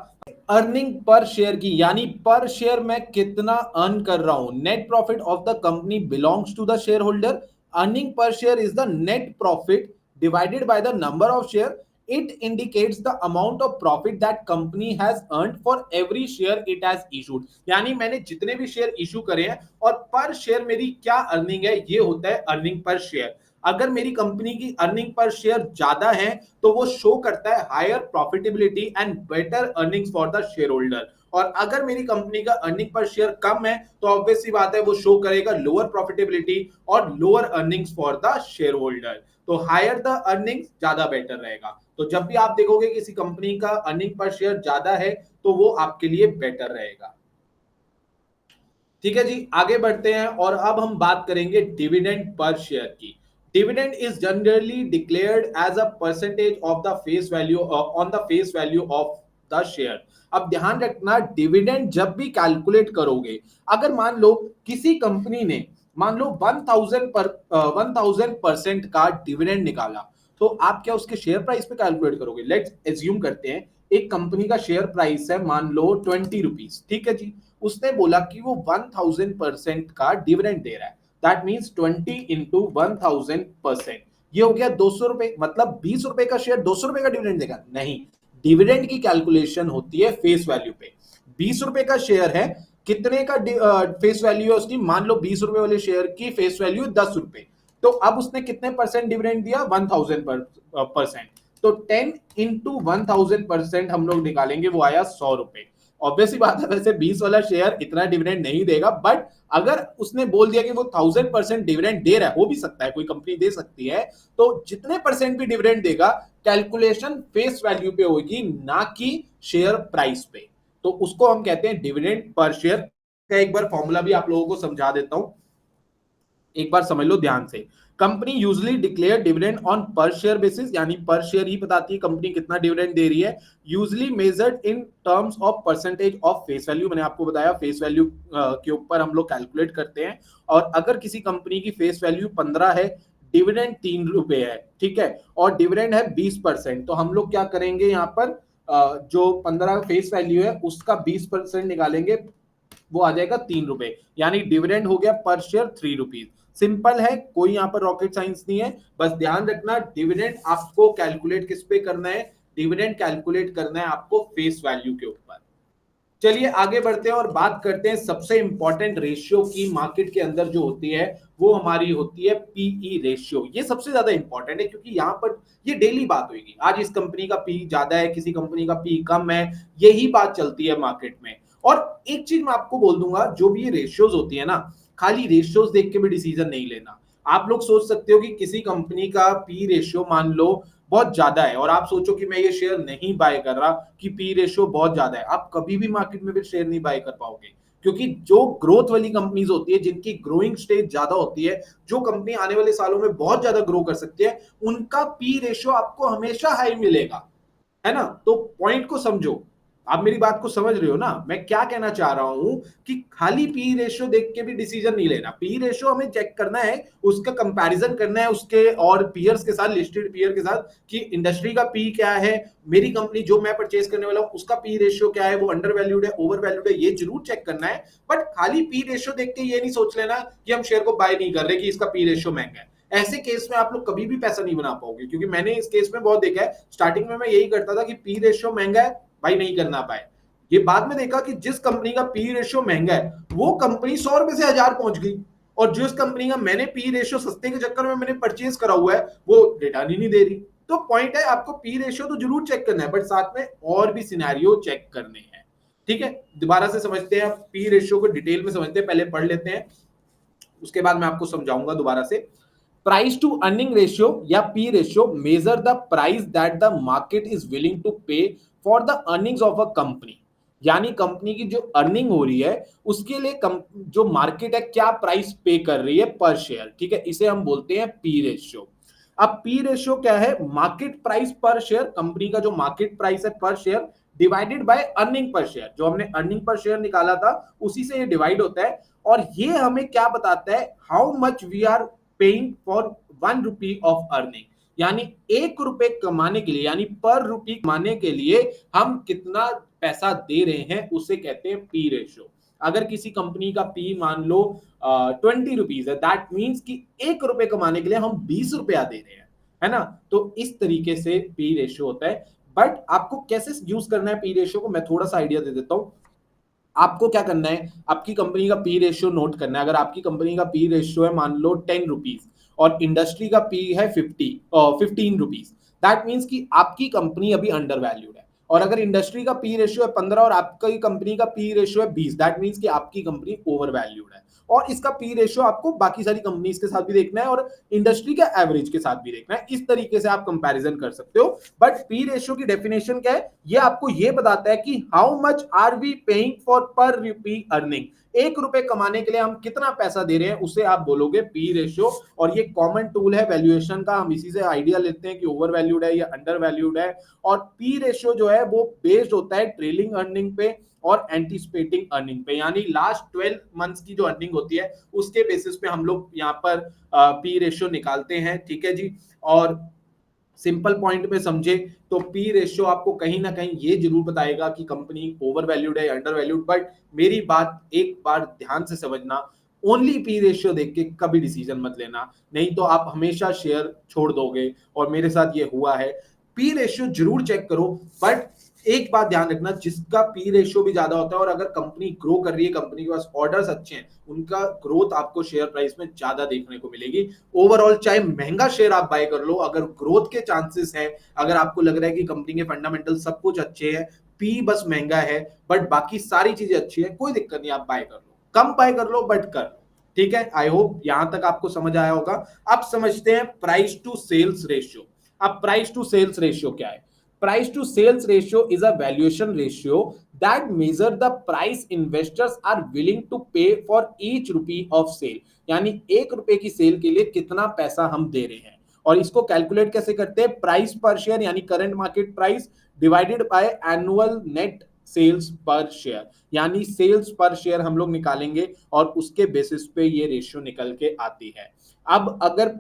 अर्निंग पर शेयर की, यानी पर शेयर मैं कितना अर्न कर रहा हूं, net profit of the company belongs to the share holder. Earning per share is the net profit divided by the number of share. It indicates the amount of profit that company has earned for every share it has issued. यानी मैंने जितने भी शेयर इशू करे हैं और पर शेयर मेरी क्या अर्निंग है, ये होता है अर्निंग पर शेयर। अगर मेरी कंपनी की अर्निंग पर शेयर ज्यादा है तो वो शो करता है higher profitability and better earnings for the share holder. और अगर मेरी कंपनी का अर्निंग पर शेयर कम है तो ऑब्वियस सी बात है वो शो करेगा लोअर प्रॉफिटेबिलिटी और lower earnings for the share holder. तो हायर द अर्निंग्स ज्यादा बेटर रहेगा। तो जब भी आप देखोगे किसी कंपनी का अर्निंग पर शेयर ज्यादा है तो वो आपके लिए बेटर रहेगा। ठीक है जी, आगे बढ़ते हैं और अब हम बात करेंगे डिविडेंड पर शेयर की। Dividend is generally declared as a percentage of the face value on the face value of the share. अब ध्यान रखना, डिविडेंड जब भी कैलकुलेट करोगे, अगर मान लो किसी कंपनी ने मान लो 1000% का डिविडेंड निकाला, तो आप क्या उसके शेयर प्राइस पे कैलकुलेट करोगे? लेट्स एज्यूम करते हैं एक कंपनी का शेयर प्राइस है मान लो 20 रुपीज। ठीक है जी, उसने बोला कि वो 1000% का डिविडेंड दे रहा है, दैट मीन्स 20 इंटू 1000%, ये हो गया 200 रुपए। मतलब 20 रुपए का शेयर 200 रुपए का डिविडेंड देगा? नहीं, डिविडेंड की कैलकुलेशन होती है फेस वैल्यू पे। 20 रुपए का शेयर है, कितने का फेस वैल्यू है उसकी, मान लो 20 रुपए वाले शेयर की फेस वैल्यू 10 रुपए, तो अब उसने कितने परसेंट डिविडेंड दिया? 1000%। तो 10 इंटू 1000% हम लोग निकालेंगे, वो आया 100 रुपए। ऑब्वियसली बात है, वैसे 20 वाला शेयर इतना डिविडेंड नहीं देगा, बट अगर उसने बोल दिया कि वो 1000% डिविडेंड दे रहा है, हो भी सकता है कोई कंपनी दे सकती है, तो जितने परसेंट भी डिविडेंड देगा कैलकुलेशन फेस वैल्यू पे होगी, ना कि शेयर प्राइस पे। तो उसको हम कहते हैं डिविडेंड पर शेयर का। एक बार फॉर्मूला भी आप लोगों को समझा देता हूं, एक बार समझ लो ध्यान से। Company usually declare dividend on पर शेयर बेसिस, यानी पर शेयर ही बताती है कंपनी कितना डिविडेंड दे रही है। Usually measured in terms of percentage of face value, मैंने आपको बताया फेस वैल्यू के ऊपर हम लोग कैलकुलेट करते हैं। और अगर किसी कंपनी की फेस वैल्यू 15 है, डिविडेंड 3 रुपए है, ठीक है, और डिविडेंड है 20%, तो हम लोग क्या करेंगे यहाँ पर जो 15 फेस वैल्यू है उसका 20% निकालेंगे, वो आ जाएगा 3 रुपए, यानी डिविडेंड हो गया पर शेयर 3 रुपीज। सिंपल है, कोई यहाँ पर रॉकेट साइंस नहीं है। बस ध्यान रखना डिविडेंड आपको कैलकुलेट किस पे करना है, डिविडेंड कैलकुलेट करना है आपको फेस वैल्यू के ऊपर। चलिए आगे बढ़ते हैं और बात करते हैं सबसे इंपॉर्टेंट रेशियो की मार्केट के अंदर जो होती है, वो हमारी होती है पीई रेशियो। ये सबसे ज्यादा इंपॉर्टेंट है क्योंकि यहाँ पर ये डेली बात होगी, आज इस कंपनी का पी ज्यादा है, किसी कंपनी का पी कम है, यही बात चलती है मार्केट में। और एक चीज मैं आपको बोल दूंगा, जो भी ये रेशियोज होती है ना, खाली रेशियोज देख के भी डिसीजन नहीं लेना। आप लोग सोच सकते हो कि किसी कंपनी का पी रेशियो मान लो बहुत ज्यादा है और आप सोचो कि मैं ये शेयर नहीं बाय कर रहा कि पी रेशियो बहुत ज्यादा है, आप कभी भी मार्केट में भी शेयर नहीं बाय कर पाओगे। क्योंकि जो ग्रोथ वाली कंपनीज होती है, जिनकी ग्रोइंग स्टेज ज्यादा होती है, जो कंपनी आने वाले सालों में बहुत ज्यादा ग्रो कर सकती है, उनका पी रेशियो आपको हमेशा हाई मिलेगा, है ना। तो पॉइंट को समझो, आप मेरी बात को समझ रहे हो ना, मैं क्या कहना चाह रहा हूं कि खाली पी रेशियो देख के भी डिसीजन नहीं लेना। पी रेशियो हमें चेक करना है, उसका कंपैरिजन करना है उसके और पीयर्स के साथ, लिस्टेड पीयर के साथ, कि इंडस्ट्री का पी क्या है, मेरी कंपनी जो मैं परचेज करने वाला हूं उसका पी रेशियो क्या है, वो अंडर वैल्यूड है, ओवर वैल्यूड है, ये जरूर चेक करना है। बट खाली पी रेशियो देख के ये नहीं सोच लेना कि हम शेयर को बाय नहीं कर रहे कि इसका पी रेशियो महंगा है। ऐसे केस में आप लोग कभी भी पैसा नहीं बना पाओगे, क्योंकि मैंने इस केस में बहुत देखा है। स्टार्टिंग में मैं यही करता था कि पी रेशियो महंगा है भाई, नहीं करना पाए। ये बाद में देखा कि जिस कंपनी का पी रेशियो महंगा है वो कंपनी 100 रुपए से 1000 पहुंच गई, और जिस कंपनी का मैंने पी रेशियो सस्ते के चक्कर में मैंने परचेज करा हुआ है वो रिटर्न ही नहीं दे रही। तो पॉइंट है, आपको पी रेशियो तो जरूर चेक करना है, बट साथ में और भी सिनेरियो चेक करने हैं। ठीक है, दोबारा से समझते हैं, पी रेशियो को डिटेल में समझते हैं, पहले पढ़ लेते हैं, उसके बाद मैं आपको समझाऊंगा दोबारा से। प्राइस टू अर्निंग रेशियो या P ratio measure the price that the market is willing to pay for the earnings of a company. यानी कंपनी की जो अर्निंग हो रही है उसके लिए जो मार्केट है क्या प्राइस पे कर रही है पर शेयर, ठीक है, इसे हम बोलते हैं पी रेशियो। अब पी रेशियो क्या है, market price per share, company का जो मार्केट प्राइस है पर share divided by earning per share, जो हमने अर्निंग पर शेयर निकाला था उसी से ये डिवाइड होता है। और ये हमें क्या बताता है, how much we are paying for 1 rupee of earning, यानी 1 रुपए कमाने के लिए, यानी पर रुपी कमाने के लिए हम कितना पैसा दे रहे हैं, उसे कहते हैं पी रेशियो। अगर किसी कंपनी का पी मान लो 20 रुपीज है, दैट मीन्स कि 1 रुपए कमाने के लिए हम 20 रुपया दे रहे हैं, है ना। तो इस तरीके से पी रेशियो होता है। बट आपको कैसे यूज करना है पी रेशियो को, मैं थोड़ा सा आइडिया दे देता हूं। आपको क्या करना है, आपकी कंपनी का पी रेशियो नोट करना है। अगर आपकी कंपनी का पी रेशियो है मान लो 10 रुपीज और इंडस्ट्री का पी है 15 रुपीज, दैट मीन्स कि आपकी कंपनी अभी अंडर वैल्यूड है। और अगर इंडस्ट्री का पी रेशियो है 15 और आपकी कंपनी का पी रेशियो है 20, दैट मीन्स कि आपकी कंपनी ओवर वैल्यूड है। और इसका पी रेशियो आपको बाकी सारी कंपनीज के साथ भी देखना है और इंडस्ट्री के एवरेज के साथ भी देखना है, इस तरीके से आप कंपैरिजन कर सकते हो। बट पी रेशियो की डेफिनेशन क्या है, ये आपको ये बताता है कि how much are we paying for per rupee earning, 1 रुपए कमाने के लिए हम कितना पैसा दे रहे हैं, उसे आप बोलोगे पी रेशियो। और ये कॉमन टूल है वैल्यूएशन का, हम इसी से आइडिया लेते हैं कि ओवर वैल्यूड है या अंडर वैल्यूड है। और पी रेशियो जो है वो बेस्ड होता है ट्रेलिंग अर्निंग पे और एंटीसिपेटिंग अर्निंग पे, यानी लास्ट 12 मंथ्स की जो अर्निंग होती है उसके बेसिस पे हम लोग यहाँ पर पी रेशियो निकालते हैं, ठीक है जी। और सिंपल पॉइंट में समझे तो पी रेशियो आपको कहीं ना कहीं ये जरूर बताएगा कि कंपनी ओवर वैल्यूड है, अंडर वैल्यूड। बट मेरी बात एक बार ध्यान से समझना, ओनली पी रेशियो देख के कभी डिसीजन मत लेना, नहीं तो आप हमेशा शेयर छोड़ दोगे, और मेरे साथ ये हुआ है। पी रेशियो जरूर चेक करो, बट एक बात ध्यान रखना, जिसका पी रेशियो भी ज्यादा होता है और अगर कंपनी ग्रो कर रही है, कंपनी के पास ऑर्डर्स अच्छे हैं, उनका ग्रोथ आपको शेयर प्राइस में ज्यादा देखने को मिलेगी। ओवरऑल चाहे महंगा शेयर आप बाय कर लो, अगर ग्रोथ के चांसेस हैं, अगर आपको लग रहा है कि कंपनी के फंडामेंटल सब कुछ अच्छे हैं, पी बस महंगा है बट बाकी सारी चीजें अच्छी है, कोई दिक्कत नहीं, आप बाय कर लो, कम बाय कर लो बट कर लो, ठीक है। आई होप यहां तक आपको समझ आया होगा। अब समझते हैं प्राइस टू सेल्स रेशियो। अब प्राइस टू सेल्स रेशियो क्या है, price to sales ratio is a valuation ratio that measure the price investors are willing to pay for each rupee of sale, यानी 1 रुपए की सेल के लिए कितना पैसा हम दे रहे हैं। और इसको कैलकुलेट कैसे करते हैं, प्राइस पर शेयर यानी current market price divided by annual net sales per share, यानी सेल्स पर शेयर हम लोग निकालेंगे और उसके बेसिस पे ये रेशियो निकल के आती है। अब अगर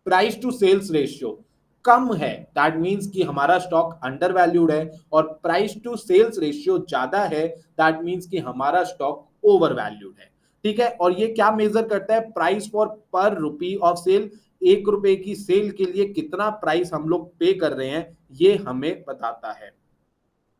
प्राइस टू सेल्स रेशियो कम है, दैट मीन्स कि हमारा स्टॉक अंडर वैल्यूड है, और प्राइस टू सेल्स रेशियो ज्यादा है, दैट मीन्स कि हमारा स्टॉक ओवर वैल्यूड है। ठीक है, और ये क्या मेजर करता है? Price for per rupee of cell, 1 रुपए की सेल के लिए कितना प्राइस हम लोग पे कर रहे हैं, ये हमें बताता है।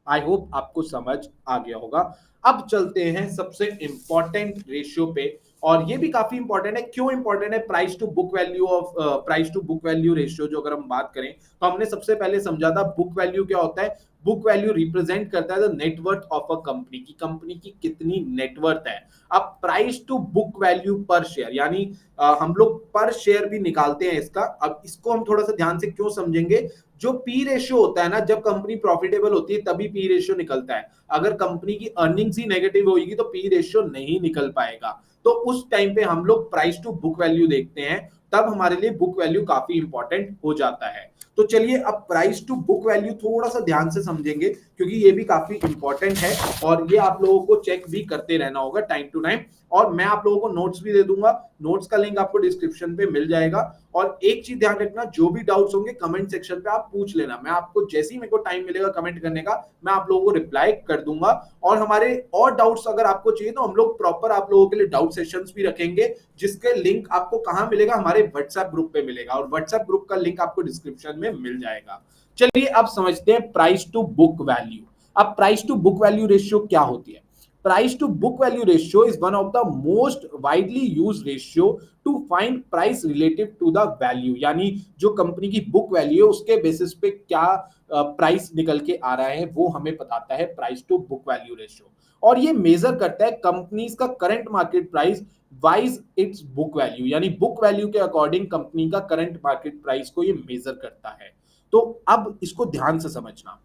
आई होप आपको समझ आ गया होगा। अब चलते हैं सबसे इंपॉर्टेंट रेशियो पे, और ये भी काफी इंपॉर्टेंट है। क्यों इंपॉर्टेंट है? Price to book value of price to book value ratio जो अगर हम बात करें तो हमने सबसे पहले समझा था बुक वैल्यू क्या होता है। बुक वैल्यू रिप्रेजेंट करता है the net worth of a company, की कंपनी की कितनी नेटवर्थ है। अब प्राइस टू बुक वैल्यू पर शेयर, यानी हम लोग पर शेयर भी निकालते हैं इसका। अब इसको हम थोड़ा सा ध्यान से क्यों समझेंगे। जो पी रेशियो होता है ना, जब कंपनी प्रॉफिटेबल होती है तभी पी रेशियो निकलता है। अगर कंपनी की अर्निंग्स ही नेगेटिव होगी तो पी रेशियो नहीं निकल पाएगा। तो उस टाइम पे हम लोग प्राइस टू बुक वैल्यू देखते हैं, तब हमारे लिए बुक वैल्यू काफी इंपॉर्टेंट हो जाता है। तो चलिए अब प्राइस टू बुक वैल्यू थोड़ा सा ध्यान से समझेंगे, क्योंकि ये भी काफी इंपॉर्टेंट है और ये आप लोगों को चेक भी करते रहना होगा टाइम टू टाइम। और मैं आप लोगों को नोट्स भी दे दूंगा, नोट्स का लिंक आपको डिस्क्रिप्शन पे मिल जाएगा। और एक चीज ध्यान रखना, जो भी डाउट्स होंगे कमेंट सेक्शन पे आप पूछ लेना, मैं आपको जैसे ही मेरे को टाइम मिलेगा कमेंट करने का, मैं आप लोगों को रिप्लाई कर दूंगा। और हमारे और डाउट्स अगर आपको चाहिए तो हम लोग प्रॉपर आप लोगों के लिए डाउट सेशंस भी रखेंगे, जिसके लिंक आपको कहां मिलेगा? हमारे व्हाट्सएप ग्रुप पे मिलेगा, और व्हाट्सएप ग्रुप का लिंक आपको डिस्क्रिप्शन में मिल जाएगा। चलिए अब समझते हैं प्राइस टू बुक वैल्यू। अब price to book value ratio क्या होती है? Price to book value ratio is one of the most widely used ratio to find price relative to the value, यानी जो कंपनी की बुक वैल्यू है उसके बेसिस पे क्या प्राइस निकल के आ रहा है वो हमें बताता है price to book value ratio. और ये मेजर करता है कंपनीज का current market price wise its book value, यानी बुक वैल्यू के अकॉर्डिंग कंपनी का करंट मार्केट प्राइस को ये मेजर करता है। तो अब इसको ध्यान से समझना।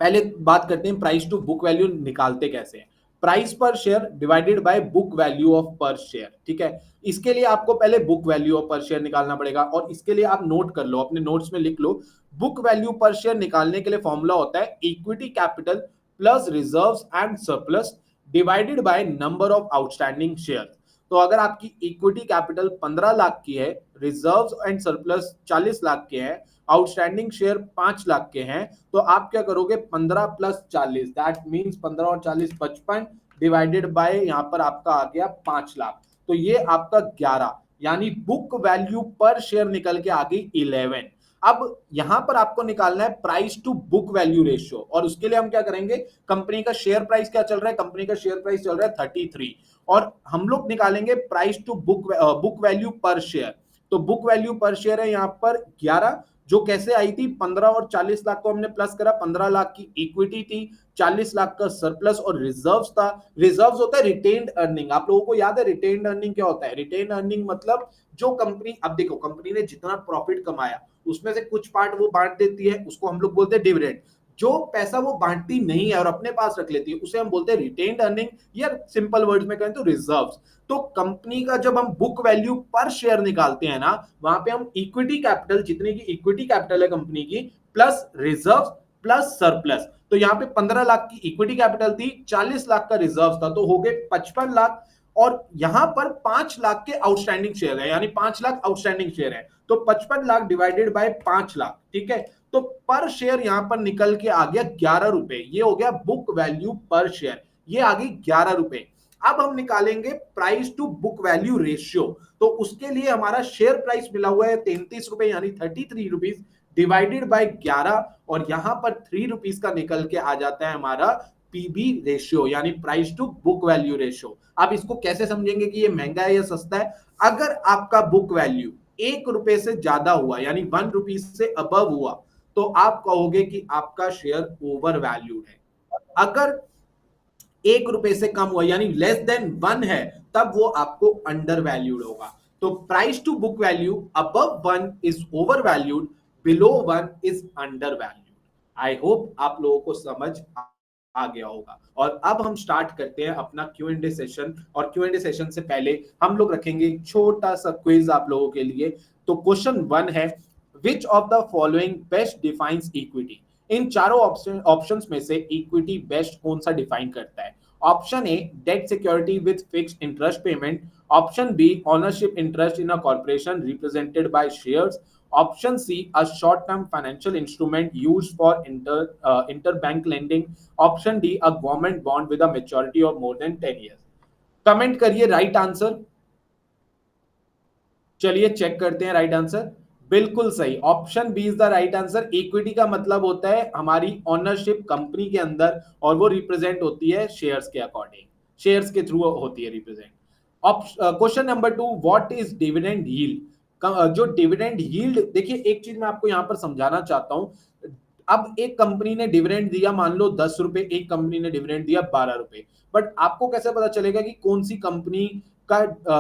पहले बात करते हैं प्राइस टू बुक वैल्यू निकालते कैसे हैं। Price per share divided by book value of पर शेयर। ठीक है, इसके लिए आपको पहले बुक वैल्यू ऑफ पर शेयर निकालना पड़ेगा, और इसके लिए आप नोट कर लो, अपने नोट्स में लिख लो। बुक वैल्यू पर शेयर निकालने के लिए फॉर्मूला होता है equity capital plus reserves and surplus divided by number of outstanding share. तो अगर आपकी इक्विटी कैपिटल 15 लाख की है, रिजर्व्स एंड सरप्लस 40 लाख के हैं, आउटस्टैंडिंग शेयर 5 लाख के हैं, तो आप क्या करोगे? 15 प्लस 40, दैट मीन्स 15 और 40 55 डिवाइडेड बाय यहाँ पर आपका आ गया 5 लाख, तो ये आपका 11, यानी बुक वैल्यू पर शेयर निकल के आ गई 11। अब यहां पर आपको निकालना है price to book value ratio, और उसके लिए हम क्या करेंगे? कंपनी का शेयर प्राइस क्या चल रहा है? कंपनी का शेयर प्राइस चल रहा है 33, और हम लोग निकालेंगे प्राइस टू बुक वैल्यू पर शेयर। तो बुक वैल्यू पर शेयर है यहाँ पर 11, जो कैसे आई थी? 15 और 40 लाख को हमने प्लस करा, 15 लाख की इक्विटी थी, 40 लाख का सरप्लस और रिजर्व्स था। रिजर्व्स होता है रिटेन्ड अर्निंग, आप लोगों को याद है रिटेन्ड अर्निंग क्या होता है? रिटेन्ड अर्निंग मतलब जो कंपनी, अब देखो कंपनी ने जितना प्रॉफिट कमाया उसमें से कुछ पार्ट वो बांट देती है, उसको हम लोग बोलते हैं डिविडेंड। जो पैसा वो बांटती नहीं है और अपने पास रख लेती है उसे हम बोलते हैं रिटेन्ड अर्निंग, या सिंपल वर्ड्स में कहें तो रिजर्व्स। तो कंपनी का जब हम बुक वैल्यू पर शेयर निकालते हैं ना, वहां पे हम इक्विटी कैपिटल, जितने की इक्विटी कैपिटल है कंपनी की, प्लस रिजर्व प्लस सरप्लस। तो यहाँ पे 15 लाख की इक्विटी कैपिटल थी, 40 लाख का रिजर्व था, तो हो गए 55 लाख। और यहां पर 5 लाख के आउटस्टैंडिंग शेयर है, यानी 5 लाख आउटस्टैंडिंग शेयर है, तो 55 लाख डिवाइडेड बाय 5 लाख। ठीक है, तो पर शेयर यहां पर निकल के आ गया 11 रुपए, ये हो गया बुक वैल्यू पर शेयर, ये आ गई 11 रुपए। अब हम निकालेंगे price to book value ratio, तो उसके लिए हमारा शेयर प्राइस मिला हुआ है 33 रुपए, यानी 33 रुपीज डिवाइडेड बाय 11, और यहां पर 3 रुपीज का निकल के आ जाता है हमारा पीबी रेशियो, यानी price to book value ratio. आप इसको कैसे समझेंगे कि ये महंगा है या सस्ता है? अगर आपका बुक वैल्यू 1 रुपए से ज्यादा हुआ, यानी 1 रुपीज से अबव हुआ, तो आप कहोगे कि आपका शेयर ओवर वैल्यूड है। अगर 1 रुपए से कम हुआ, यानी लेस देन 1 है, तब वो आपको अंडर वैल्यूड होगा। तो price to book value above 1 is over valued, below 1 is under valued. I hope आप लोगों को समझ आ गया होगा। और अब हम स्टार्ट करते हैं अपना Q&A सेशन, और Q&A सेशन से पहले हम लोग रखेंगे एक छोटा सा क्विज आप लोगों के लिए। तो क्वेश्चन 1 है, which of the following best defines equity? इन चारों ऑप्शंस में से इक्विटी बेस्ट कौन सा डिफाइन करता है? Option A, debt security with fixed interest payment. Option B, ownership interest in a corporation represented by shares. Option C a short term financial instrument used for inter bank lending, option D a government bond with a maturity of more than 10 years। Comment करिए राइट आंसर। चलिए चेक करते हैं राइट आंसर। बिल्कुल सही, option B is the right answer. Equity का मतलब होता है हमारी ओनरशिप कंपनी के अंदर, और वो रिप्रेजेंट होती है शेयर्स के अकॉर्डिंग, शेयर्स के थ्रू होती है represent. Question number 2, what is dividend yield. जो डिविडेंड यील्ड, देखिए एक चीज मैं आपको यहां पर समझाना चाहता हूं। अब एक कंपनी ने डिविडेंड दिया मान लो 10 रुपए, एक कंपनी ने डिविडेंड दिया 12 रुपए, बट आपको कैसे पता चलेगा कि कौन सी कंपनी का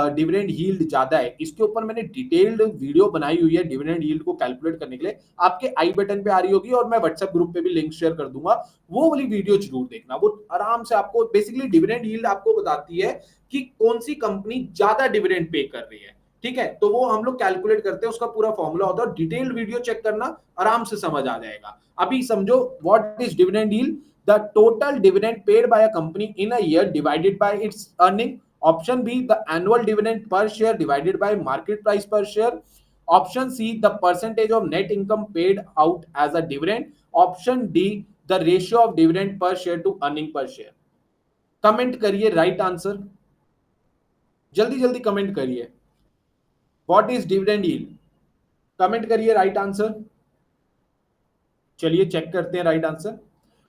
डिविडेंड यील्ड ज्यादा है? इसके ऊपर मैंने डिटेल्ड वीडियो बनाई हुई है डिविडेंड यील्ड को कैलकुलेट करने के लिए, आपके आई बटन पे आ रही होगी और मैं व्हाट्सएप ग्रुप पे भी लिंक शेयर कर दूंगा, वो वाली वीडियो जरूर देखना। वो आराम से आपको बेसिकली डिविडेंड यील्ड आपको बताती है कि कौन सी कंपनी ज्यादा डिविडेंड पे कर रही है। ठीक है, तो वो हम लोग कैलकुलेट करते हैं, उसका पूरा फॉर्मूला होता है, डिटेल्ड वीडियो चेक करना, आराम से समझ आ जाएगा। अभी समझो what is dividend yield. The total dividend paid by a company in a year divided by it's earning. Option B, the annual dividend per share divided by market price per share. Option C, the percentage of net income paid out as a dividend. Option D, the ratio of dividend per share to earning per share. Comment करिए राइट आंसर, जल्दी जल्दी कमेंट करिए। What is dividend yield, comment करिए राइट आंसर। चलिए चेक करते हैं राइट आंसर,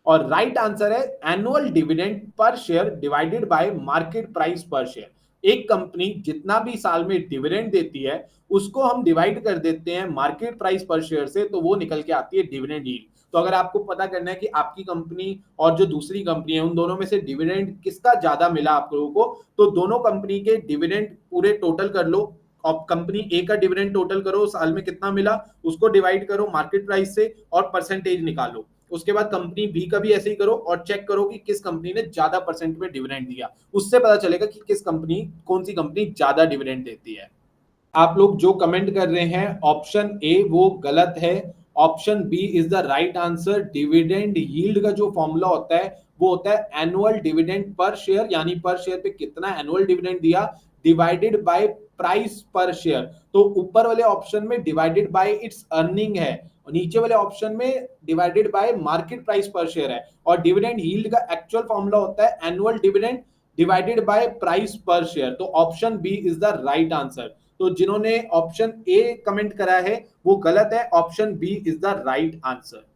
और राइट आंसर है annual dividend per share divided by market price per share. एक कंपनी जितना भी साल में डिविडेंड देती है उसको हम डिवाइड कर देते हैं मार्केट प्राइस पर शेयर से, तो वो निकल के आती है डिविडेंड यील्ड। तो अगर आपको पता करना है कि आपकी कंपनी और जो दूसरी कंपनी है उन दोनों में से डिविडेंड किसका ज्यादा मिला आप लोगों को, तो दोनों कंपनी के डिविडेंड पूरे टोटल कर लो। अब कंपनी ए का डिविडेंड टोटल करो, साल में कितना मिला उसको डिवाइड करो मार्केट प्राइस से और परसेंटेज निकालो। उसके बाद कंपनी बी का भी ऐसे ही करो और चेक करो कि किस कंपनी ने ज्यादा परसेंट में डिविडेंड दिया, उससे पता चलेगा कि किस कंपनी, कौन सी कंपनी ज्यादा डिविडेंड देती है। आप लोग जो कमेंट कर रहे हैं ऑप्शन ए वो गलत है, option B is the right answer. Dividend yield का जो फॉर्मूला होता है वो होता है एनुअल डिविडेंड पर शेयर, यानी पर शेयर पे कितना एनुअल डिविडेंड दिया divided by price per share. तो ऊपर वाले ऑप्शन में डिवाइडेड बाय इट्स अर्निंग है, और नीचे वाले ऑप्शन में divided by market price per share है, और डिविडेंड यील्ड का एक्चुअल फॉर्मूला होता है annual dividend divided by price per share. तो option B is the right answer. तो जिन्होंने ऑप्शन ए कमेंट करा है वो गलत है, option B is the right answer.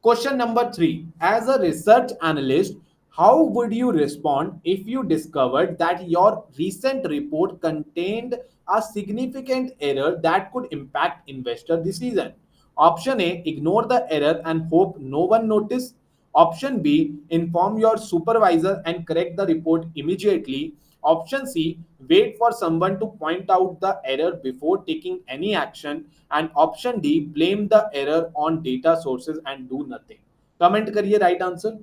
Question number 3, as a research analyst how would you respond if you discovered that your recent report contained a significant error that could impact investor decision? Option A, ignore the error and hope no one notice. Option B, inform your supervisor and correct the report immediately. Option C, wait for someone to point out the error before taking any action. And option D, blame the error on data sources and do nothing. Comment करिए राइट आंसर।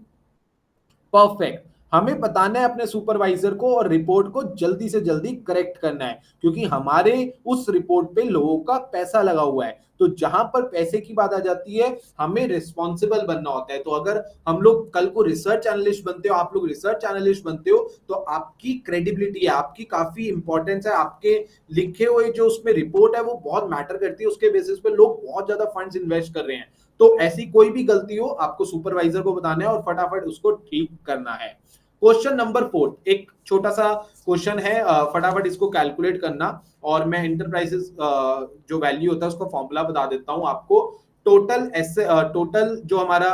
परफेक्ट, हमें बताना है अपने सुपरवाइजर को और रिपोर्ट को जल्दी से जल्दी करेक्ट करना है, क्योंकि हमारे उस रिपोर्ट पे लोगों का पैसा लगा हुआ है। तो जहां पर पैसे की बात आ जाती है हमें रिस्पॉन्सिबल बनना होता है। तो अगर हम लोग कल को रिसर्च एनालिस्ट बनते हो, आप लोग रिसर्च एनालिस्ट बनते हो, तो आपकी क्रेडिबिलिटी है, आपकी काफी इंपॉर्टेंस है, आपके लिखे हुए जो उसमें रिपोर्ट है वो बहुत मैटर करती है। उसके बेसिस पे लोग बहुत ज्यादा फंड्स इन्वेस्ट कर रहे हैं। तो ऐसी कोई भी गलती हो आपको सुपरवाइजर को बताना है और फटाफट उसको ठीक करना है। क्वेश्चन नंबर 4, एक छोटा सा क्वेश्चन है, फटाफट इसको कैलकुलेट करना, और मैं इंटरप्राइजेस जो वैल्यू होता है उसका फॉर्मूला बता देता हूं आपको। टोटल जो हमारा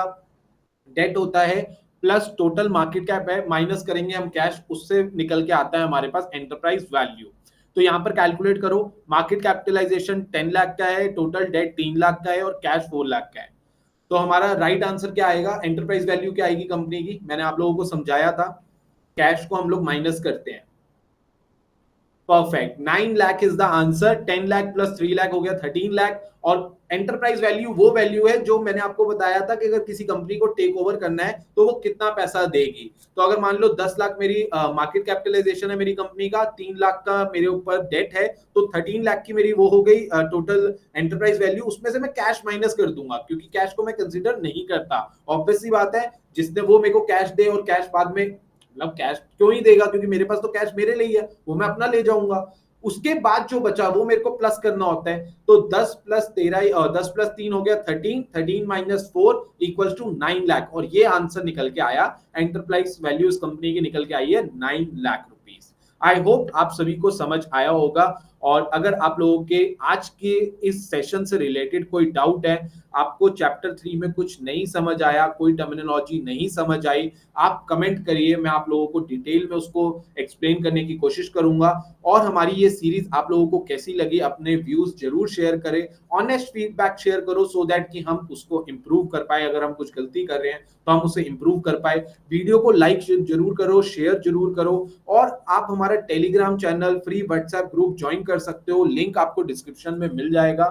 डेट होता है प्लस टोटल मार्केट कैप है, माइनस करेंगे हम कैश, उससे निकल के आता है हमारे पास एंटरप्राइज वैल्यू। तो यहां पर कैलकुलेट करो, मार्केट कैपिटलाइजेशन 10 लाख का है, टोटल डेट 3 लाख का है और कैश 4 लाख का है। तो हमारा राइट आंसर क्या आएगा, एंटरप्राइज वैल्यू क्या आएगी कंपनी की, मैंने आप लोगों को समझाया था, कैश को हम लोग माइनस करते हैं। Perfect, 9 lakh is the answer. 10 lakh plus 3 lakh हो गया 13 लाख। और एंटरप्राइज वैल्यू वो वैल्यू है जो मैंने आपको बताया था कि अगर किसी कंपनी को टेक ओवर करना है तो वो कितना पैसा देगी। तो अगर मान लो 10 लाख मेरी मार्केट कैपिटलाइजेशन है मेरी कंपनी का, 3 लाख का मेरे ऊपर डेट है, तो 13 लाख की मेरी वो हो गई टोटल एंटरप्राइज वैल्यू। उसमें से मैं कैश माइनस कर दूंगा क्योंकि कैश को मैं कंसिडर नहीं करता। ऑब्वियस सी बात है, जिसने वो मेरे को कैश दे और कैश बाद में, मतलब कैश क्यों ही देगा, क्योंकि मेरे पास तो कैश मेरे लिए है, वो मैं अपना ले जाऊंगा। उसके बाद जो बचा वो मेरे को प्लस करना होता है। तो 10 प्लस 13 10 प्लस 3 हो गया 13, 13 माइनस 4 इक्वल टू 9 लाख, और ये आंसर निकल के आया, एंटरप्राइज वैल्यू इस कंपनी की निकल के आई है 9 लाख रुपीस। आई होप आप सभी को समझ आया होगा। और अगर आप लोगों के आज के इस सेशन से रिलेटेड कोई डाउट है, आपको चैप्टर 3 में कुछ नहीं समझ आया, कोई टर्मिनोलॉजी नहीं समझ आई, आप कमेंट करिए, मैं आप लोगों को डिटेल में उसको एक्सप्लेन करने की कोशिश करूंगा। और हमारी ये सीरीज आप लोगों को कैसी लगी, अपने व्यूज जरूर शेयर करें, ऑनेस्ट फीडबैक शेयर करो, सो दैट कि हम उसको इंप्रूव कर पाए। अगर हम कुछ गलती कर रहे हैं तो हम उसे इंप्रूव कर पाए। वीडियो को लाइक जरूर करो, शेयर जरूर करो, और आप हमारा Telegram channel, free WhatsApp group join कर सकते हो, लिंक आपको डिस्क्रिप्शन में मिल जाएगा।